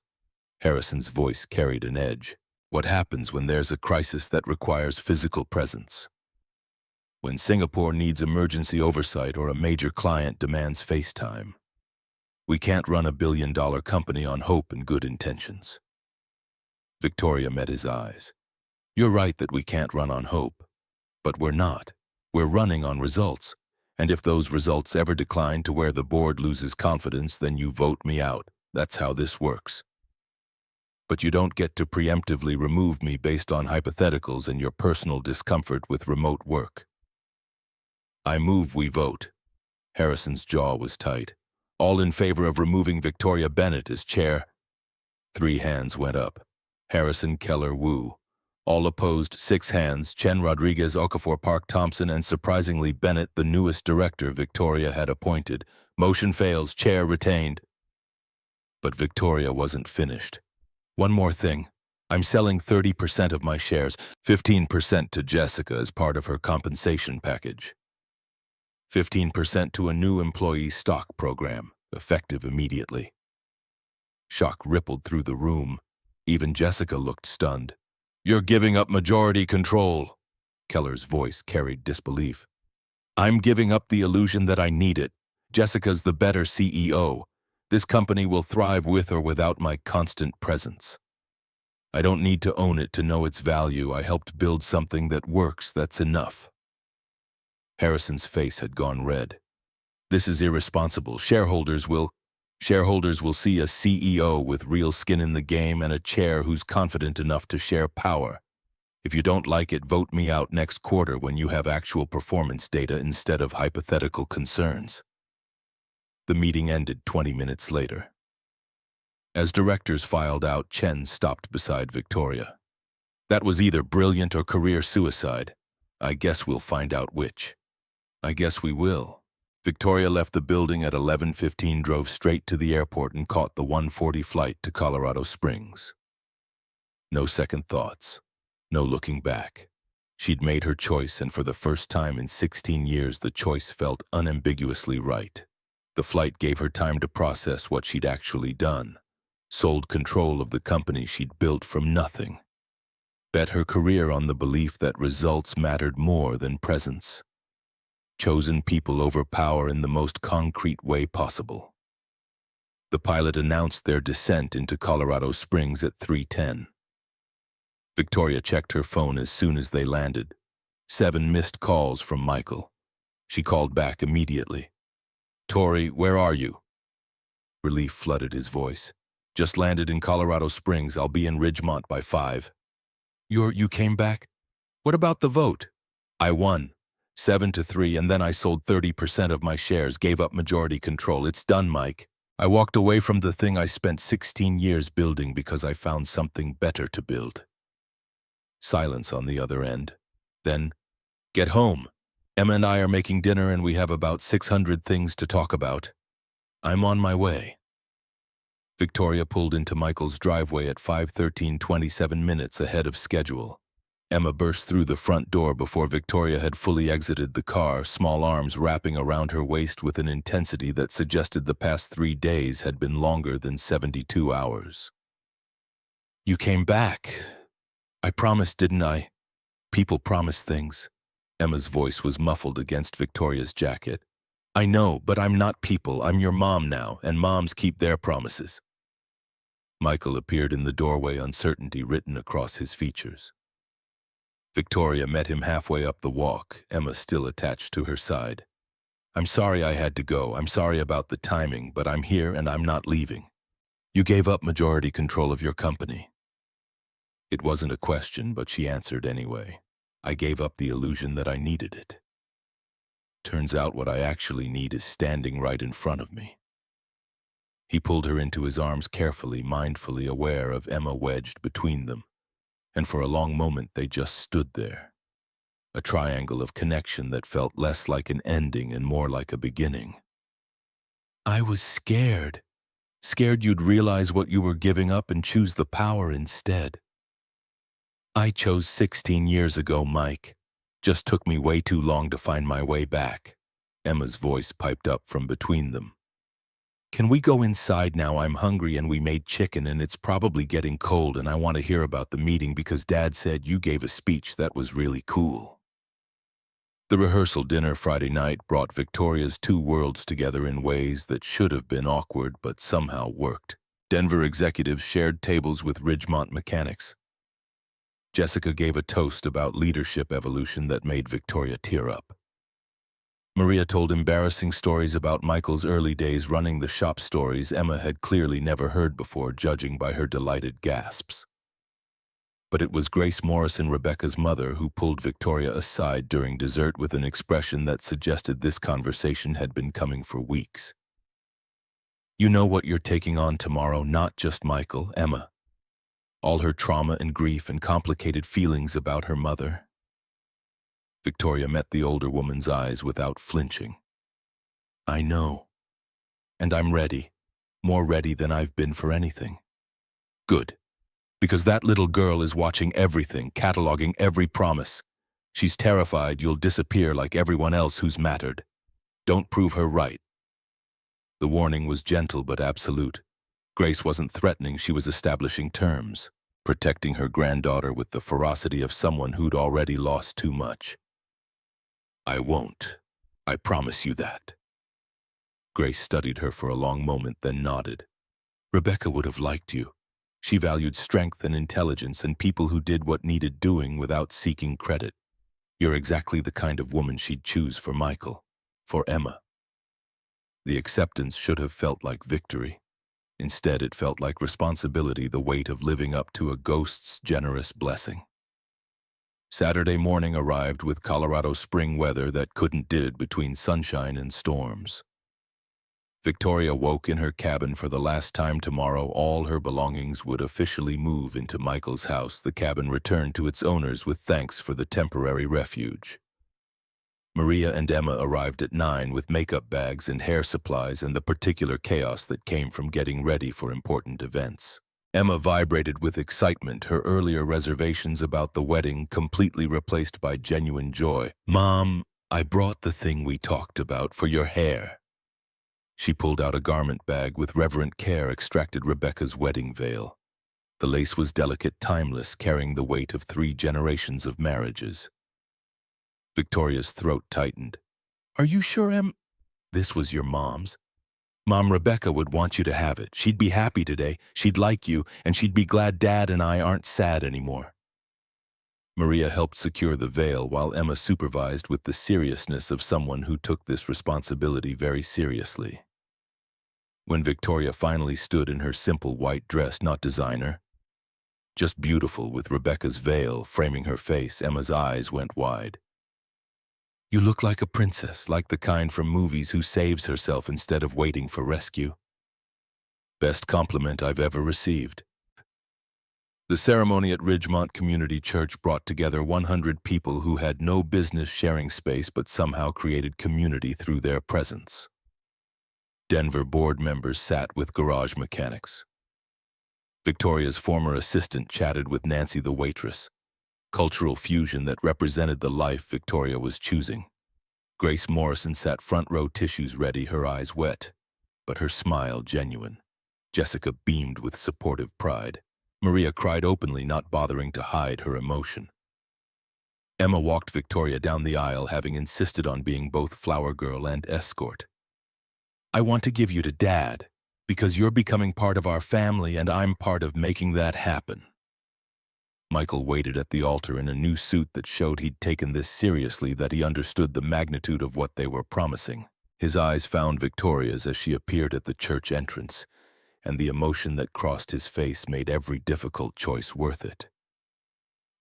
Harrison's voice carried an edge. What happens when there's a crisis that requires physical presence? When Singapore needs emergency oversight or a major client demands face time? We can't run a billion-dollar company on hope and good intentions. Victoria met his eyes. You're right that we can't run on hope. But we're not. We're running on results. And if those results ever decline to where the board loses confidence, then you vote me out. That's how this works. But you don't get to preemptively remove me based on hypotheticals and your personal discomfort with remote work. I move we vote. Harrison's jaw was tight. All in favor of removing Victoria Bennett as chair? 3 hands went up. Harrison, Keller, Wu. All opposed, 6 hands, Chen, Rodriguez, Okafor, Park, Thompson, and surprisingly Bennett, the newest director Victoria had appointed. Motion fails, chair retained. But Victoria wasn't finished. One more thing. I'm selling 30% of my shares, 15% to Jessica as part of her compensation package. 15% to a new employee stock program, effective immediately. Shock rippled through the room. Even Jessica looked stunned. You're giving up majority control. Keller's voice carried disbelief. I'm giving up the illusion that I need it. Jessica's the better CEO. This company will thrive with or without my constant presence. I don't need to own it to know its value. I helped build something that works, that's enough. Harrison's face had gone red. This is irresponsible. Shareholders will see a CEO with real skin in the game and a chair who's confident enough to share power. If you don't like it, vote me out next quarter when you have actual performance data instead of hypothetical concerns. The meeting ended 20 minutes later. As directors filed out, Chen stopped beside Victoria. That was either brilliant or career suicide. I guess we'll find out which. I guess we will. Victoria left the building at 11:15, drove straight to the airport and caught the 1:40 flight to Colorado Springs. No second thoughts. No looking back. She'd made her choice, and for the first time in 16 years, the choice felt unambiguously right. The flight gave her time to process what she'd actually done. Sold control of the company she'd built from nothing. Bet her career on the belief that results mattered more than presence. Chosen people over power in the most concrete way possible. The pilot announced their descent into Colorado Springs at 3:10. Victoria checked her phone as soon as they landed. 7 missed calls from Michael. She called back immediately. Tori, where are you? Relief flooded his voice. Just landed in Colorado Springs. I'll be in Ridgemont by 5. You came back? What about the vote? I won. 7-3, and then I sold 30% of my shares, gave up majority control. It's done, Mike. I walked away from the thing I spent 16 years building because I found something better to build. Silence on the other end. Then, get home. Emma and I are making dinner and we have about 600 things to talk about. I'm on my way. Victoria pulled into Michael's driveway at 5:13, 27 minutes ahead of schedule. Emma burst through the front door before Victoria had fully exited the car, small arms wrapping around her waist with an intensity that suggested the past 3 days had been longer than 72 hours. "You came back. I promised, didn't I? People promise things." Emma's voice was muffled against Victoria's jacket. "I know, but I'm not people. I'm your mom now, and moms keep their promises." Michael appeared in the doorway, uncertainty written across his features. Victoria met him halfway up the walk, Emma still attached to her side. "I'm sorry I had to go. I'm sorry about the timing, but I'm here and I'm not leaving. You gave up majority control of your company." It wasn't a question, but she answered anyway. "I gave up the illusion that I needed it. Turns out what I actually need is standing right in front of me." He pulled her into his arms carefully, mindfully aware of Emma wedged between them, and for a long moment they just stood there. A triangle of connection that felt less like an ending and more like a beginning. "I was scared. Scared you'd realize what you were giving up and choose the power instead. I chose 16 years ago, Mike. Just took me way too long to find my way back." Emma's voice piped up from between them. "Can we go inside now? I'm hungry and we made chicken and it's probably getting cold and I want to hear about the meeting because Dad said you gave a speech that was really cool." The rehearsal dinner Friday night brought Victoria's two worlds together in ways that should have been awkward but somehow worked. Denver executives shared tables with Ridgemont mechanics. Jessica gave a toast about leadership evolution that made Victoria tear up. Maria told embarrassing stories about Michael's early days running the shop, stories Emma had clearly never heard before, judging by her delighted gasps. But it was Grace Morrison, Rebecca's mother, who pulled Victoria aside during dessert with an expression that suggested this conversation had been coming for weeks. "You know what you're taking on tomorrow, not just Michael, Emma. All her trauma and grief and complicated feelings about her mother." Victoria met the older woman's eyes without flinching. "I know. And I'm ready. More ready than I've been for anything." "Good. Because that little girl is watching everything, cataloging every promise. She's terrified you'll disappear like everyone else who's mattered. Don't prove her right." The warning was gentle but absolute. Grace wasn't threatening, she was establishing terms, protecting her granddaughter with the ferocity of someone who'd already lost too much. "I won't. I promise you that." Grace studied her for a long moment, then nodded. "Rebecca would have liked you. She valued strength and intelligence and people who did what needed doing without seeking credit. You're exactly the kind of woman she'd choose for Michael, for Emma." The acceptance should have felt like victory. Instead, it felt like responsibility, the weight of living up to a ghost's generous blessing. Saturday morning arrived with Colorado spring weather that couldn't did between sunshine and storms. Victoria woke in her cabin for the last time. Tomorrow, all her belongings would officially move into Michael's house. The cabin returned to its owners with thanks for the temporary refuge. Maria and Emma arrived at 9 with makeup bags and hair supplies and the particular chaos that came from getting ready for important events. Emma vibrated with excitement, her earlier reservations about the wedding completely replaced by genuine joy. "Mom, I brought the thing we talked about for your hair." She pulled out a garment bag with reverent care, extracted Rebecca's wedding veil. The lace was delicate, timeless, carrying the weight of 3 generations of marriages. Victoria's throat tightened. "Are you sure, Em? This was your mom's? Mom, Rebecca would want you to have it. She'd be happy today, she'd like you, and she'd be glad Dad and I aren't sad anymore." Maria helped secure the veil while Emma supervised with the seriousness of someone who took this responsibility very seriously. When Victoria finally stood in her simple white dress, not designer, just beautiful, with Rebecca's veil framing her face, Emma's eyes went wide. "You look like a princess, like the kind from movies who saves herself instead of waiting for rescue." Best compliment I've ever received. The ceremony at Ridgemont Community Church brought together 100 people who had no business sharing space but somehow created community through their presence. Denver board members sat with garage mechanics. Victoria's former assistant chatted with Nancy the waitress. cultural fusion that represented the life Victoria was choosing. Grace Morrison sat front row, tissues ready, her eyes wet, but her smile genuine. Jessica beamed with supportive pride. Maria cried openly, not bothering to hide her emotion. Emma walked Victoria down the aisle, having insisted on being both flower girl and escort. I want to give you to Dad, because you're becoming part of our family and I'm part of making that happen. Michael waited at the altar in a new suit that showed he'd taken this seriously, that he understood the magnitude of what they were promising. His eyes found Victoria's as she appeared at the church entrance, and the emotion that crossed his face made every difficult choice worth it.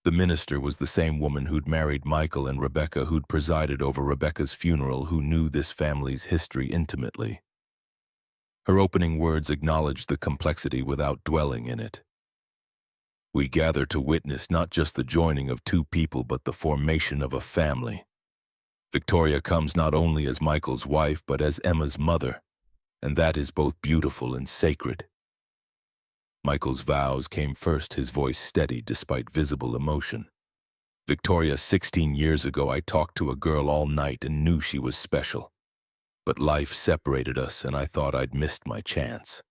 The minister was the same woman who'd married Michael, and Rebecca, who'd presided over Rebecca's funeral, who knew this family's history intimately. Her opening words acknowledged the complexity without dwelling in it. We gather to witness not just the joining of two people, but the formation of a family. Victoria comes not only as Michael's wife, but as Emma's mother, and that is both beautiful and sacred. Michael's vows came first, his voice steady despite visible emotion. Victoria, 16 years ago, I talked to a girl all night and knew she was special. But life separated us, and I thought I'd missed my chance.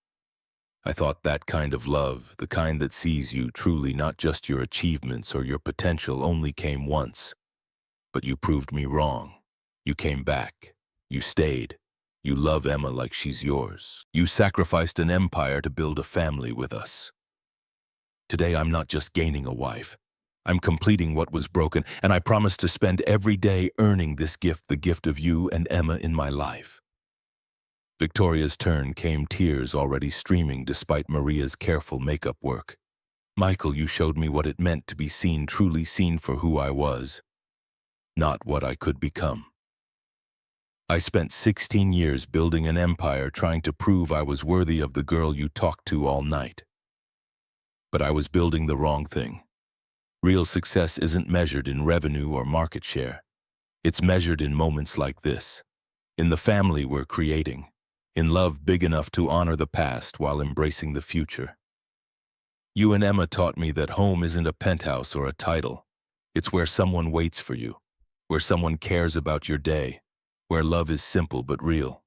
I thought that kind of love, the kind that sees you truly, not just your achievements or your potential, only came once. But you proved me wrong. You came back. You stayed. You love Emma like she's yours. You sacrificed an empire to build a family with us. Today I'm not just gaining a wife. I'm completing what was broken, and I promise to spend every day earning this gift, the gift of you and Emma in my life. Victoria's turn came, tears already streaming despite Maria's careful makeup work. Michael, you showed me what it meant to be seen, truly seen for who I was, not what I could become. I spent 16 years building an empire, trying to prove I was worthy of the girl you talked to all night. But I was building the wrong thing. Real success isn't measured in revenue or market share. It's measured in moments like this, in the family we're creating, in love big enough to honor the past while embracing the future. You and Emma taught me that home isn't a penthouse or a title. It's where someone waits for you, where someone cares about your day, where love is simple but real.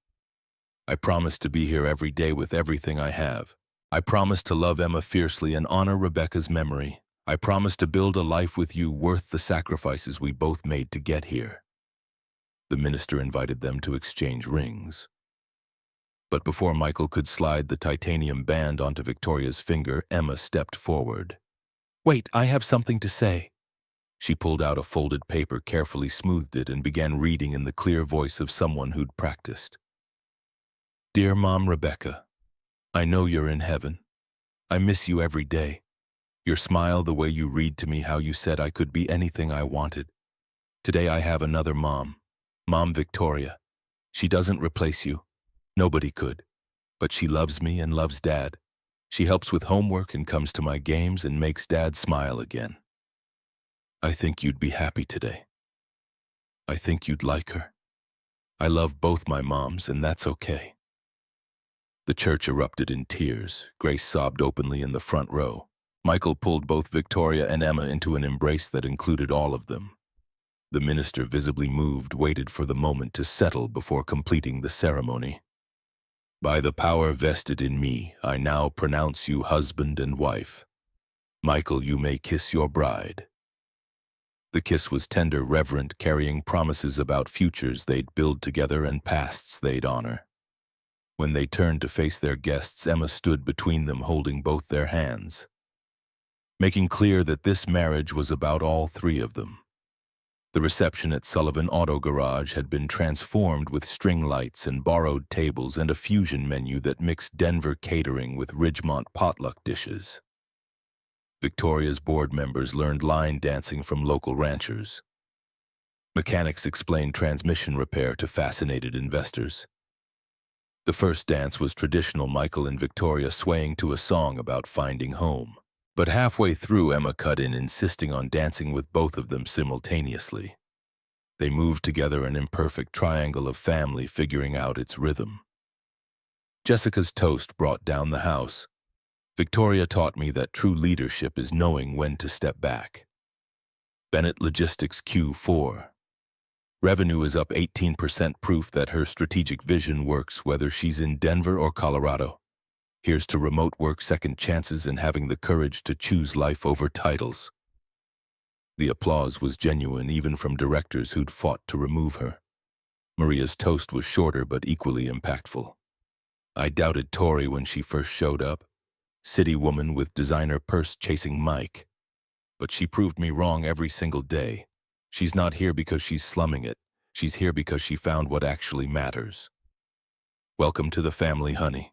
I promise to be here every day with everything I have. I promise to love Emma fiercely and honor Rebecca's memory. I promise to build a life with you worth the sacrifices we both made to get here. The minister invited them to exchange rings. But before Michael could slide the titanium band onto Victoria's finger, Emma stepped forward. Wait, I have something to say. She pulled out a folded paper, carefully smoothed it, and began reading in the clear voice of someone who'd practiced. Dear Mom Rebecca, I know you're in heaven. I miss you every day. Your smile, the way you read to me how you said I could be anything I wanted. Today I have another mom, Mom Victoria. She doesn't replace you. Nobody could. But she loves me and loves Dad. She helps with homework and comes to my games and makes Dad smile again. I think you'd be happy today. I think you'd like her. I love both my moms, and that's okay. The church erupted in tears. Grace sobbed openly in the front row. Michael pulled both Victoria and Emma into an embrace that included all of them. The minister, visibly moved, waited for the moment to settle before completing the ceremony. By the power vested in me, I now pronounce you husband and wife. Michael, you may kiss your bride. The kiss was tender, reverent, carrying promises about futures they'd build together and pasts they'd honor. When they turned to face their guests, Emma stood between them, holding both their hands, making clear that this marriage was about all three of them. The reception at Sullivan Auto Garage had been transformed with string lights and borrowed tables and a fusion menu that mixed Denver catering with Ridgemont potluck dishes. Victoria's board members learned line dancing from local ranchers. Mechanics explained transmission repair to fascinated investors. The first dance was traditional, Michael and Victoria swaying to a song about finding home. But halfway through, Emma cut in, insisting on dancing with both of them simultaneously. They moved together, an imperfect triangle of family, figuring out its rhythm. Jessica's toast brought down the house. Victoria taught me that true leadership is knowing when to step back. Bennett Logistics Q4. Revenue is up 18%, proof that her strategic vision works whether she's in Denver or Colorado. Here's to remote work, second chances, and having the courage to choose life over titles. The applause was genuine, even from directors who'd fought to remove her. Maria's toast was shorter but equally impactful. I doubted Tori when she first showed up. City woman with designer purse chasing Mike. But she proved me wrong every single day. She's not here because she's slumming it. She's here because she found what actually matters. Welcome to the family, honey.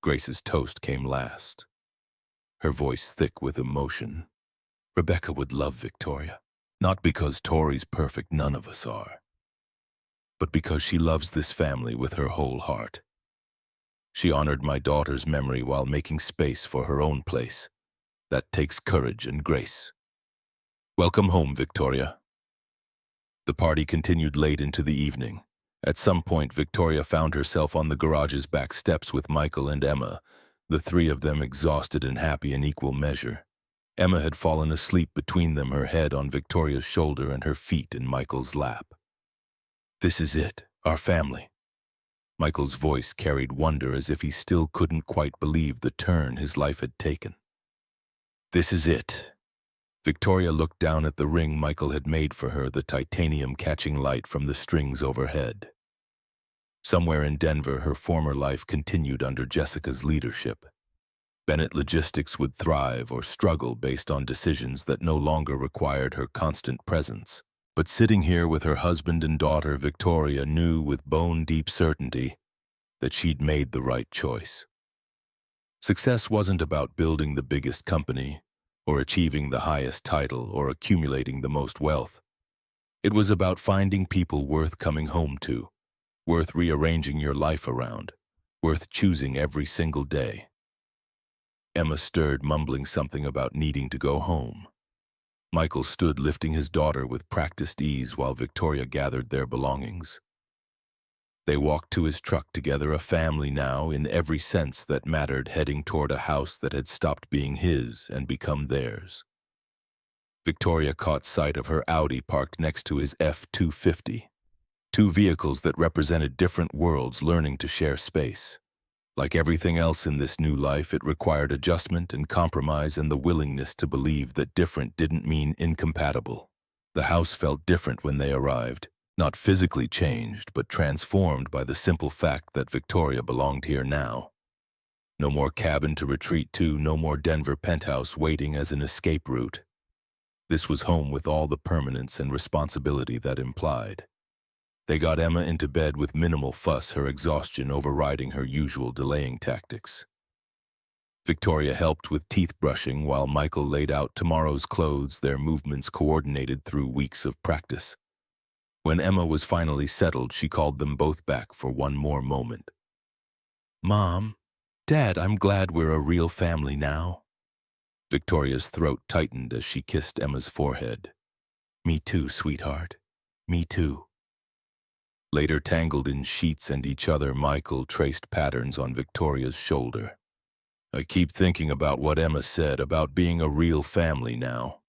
Grace's toast came last, her voice thick with emotion. Rebecca would love Victoria, not because Tori's perfect, none of us are, but because she loves this family with her whole heart. She honored my daughter's memory while making space for her own place. That takes courage and grace. Welcome home, Victoria. The party continued late into the evening. At some point, Victoria found herself on the garage's back steps with Michael and Emma, the three of them exhausted and happy in equal measure. Emma had fallen asleep between them, her head on Victoria's shoulder and her feet in Michael's lap. This is it, our family. Michael's voice carried wonder, as if he still couldn't quite believe the turn his life had taken. This is it. Victoria looked down at the ring Michael had made for her, the titanium catching light from the strings overhead. Somewhere in Denver, her former life continued under Jessica's leadership. Bennett Logistics would thrive or struggle based on decisions that no longer required her constant presence. But sitting here with her husband and daughter, Victoria knew with bone-deep certainty that she'd made the right choice. Success wasn't about building the biggest company, or achieving the highest title, or accumulating the most wealth. It was about finding people worth coming home to, worth rearranging your life around, worth choosing every single day. Emma stirred, mumbling something about needing to go home. Michael stood lifting his daughter with practiced ease while Victoria gathered their belongings. They walked to his truck together, a family now in every sense that mattered, heading toward a house that had stopped being his and become theirs. Victoria caught sight of her Audi parked next to his F-250, two vehicles that represented different worlds learning to share space. Like everything else in this new life, it required adjustment and compromise and the willingness to believe that different didn't mean incompatible. The house felt different when they arrived. Not physically changed, but transformed by the simple fact that Victoria belonged here now. No more cabin to retreat to, no more Denver penthouse waiting as an escape route. This was home with all the permanence and responsibility that implied. They got Emma into bed with minimal fuss, her exhaustion overriding her usual delaying tactics. Victoria helped with teeth brushing while Michael laid out tomorrow's clothes, their movements coordinated through weeks of practice. When Emma was finally settled, she called them both back for one more moment. Mom, Dad, I'm glad we're a real family now. Victoria's throat tightened as she kissed Emma's forehead. Me too, sweetheart. Me too. Later, tangled in sheets and each other, Michael traced patterns on Victoria's shoulder. I keep thinking about what Emma said about being a real family now.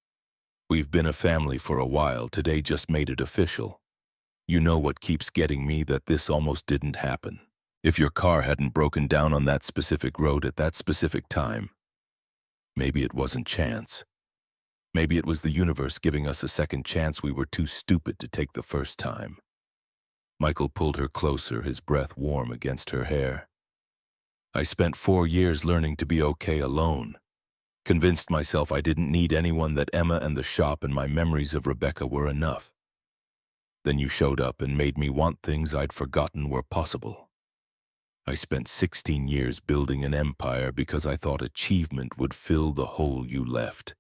We've been a family for a while. Today just made it official. You know what keeps getting me? That this almost didn't happen. If your car hadn't broken down on that specific road at that specific time, maybe it wasn't chance. Maybe it was the universe giving us a second chance. We were too stupid to take the first time. Michael pulled her closer, his breath warm against her hair. I spent 4 years learning to be okay alone. Convinced myself I didn't need anyone, that Emma and the shop and my memories of Rebecca were enough. Then you showed up and made me want things I'd forgotten were possible. I spent 16 years building an empire because I thought achievement would fill the hole you left.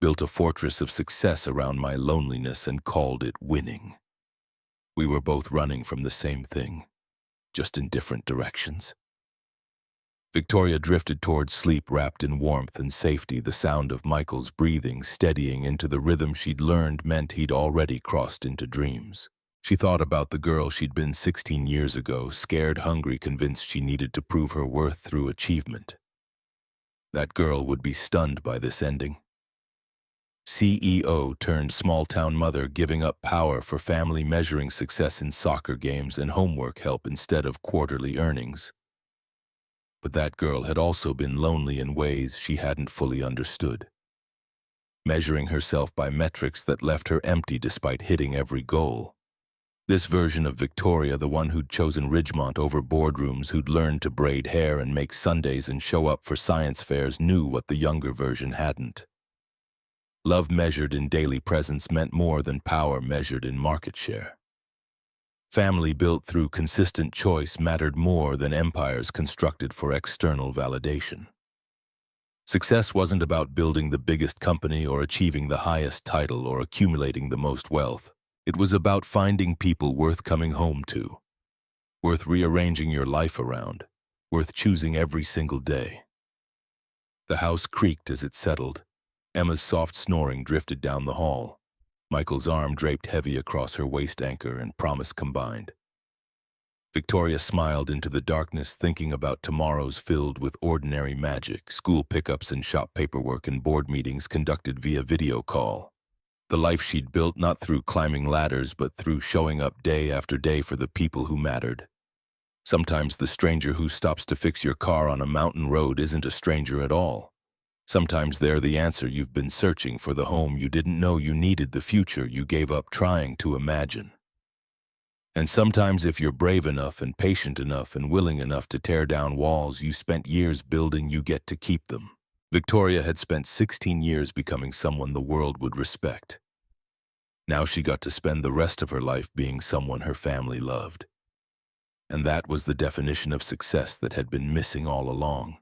Built a fortress of success around my loneliness and called it winning. We were both running from the same thing, just in different directions. Victoria drifted towards sleep, wrapped in warmth and safety, the sound of Michael's breathing steadying into the rhythm she'd learned meant he'd already crossed into dreams. She thought about the girl she'd been 16 years ago, scared, hungry, convinced she needed to prove her worth through achievement. That girl would be stunned by this ending. CEO turned small-town mother, giving up power for family, measuring success in soccer games and homework help instead of quarterly earnings. But that girl had also been lonely in ways she hadn't fully understood, measuring herself by metrics that left her empty despite hitting every goal. This version of Victoria, the one who'd chosen Ridgemont over boardrooms, who'd learned to braid hair and make Sundays and show up for science fairs, knew what the younger version hadn't. Love measured in daily presence meant more than power measured in market share. Family built through consistent choice mattered more than empires constructed for external validation. Success wasn't about building the biggest company or achieving the highest title or accumulating the most wealth. It was about finding people worth coming home to, worth rearranging your life around, worth choosing every single day. The house creaked as it settled. Emma's soft snoring drifted down the hall. Michael's arm draped heavy across her waist, anchor and promise combined. Victoria smiled into the darkness, thinking about tomorrows filled with ordinary magic, school pickups and shop paperwork and board meetings conducted via video call. The life she'd built not through climbing ladders but through showing up day after day for the people who mattered. Sometimes the stranger who stops to fix your car on a mountain road isn't a stranger at all. Sometimes they're the answer you've been searching for, the home you didn't know you needed, the future you gave up trying to imagine. And sometimes, if you're brave enough and patient enough and willing enough to tear down walls you spent years building, you get to keep them. Victoria had spent 16 years becoming someone the world would respect. Now she got to spend the rest of her life being someone her family loved. And that was the definition of success that had been missing all along.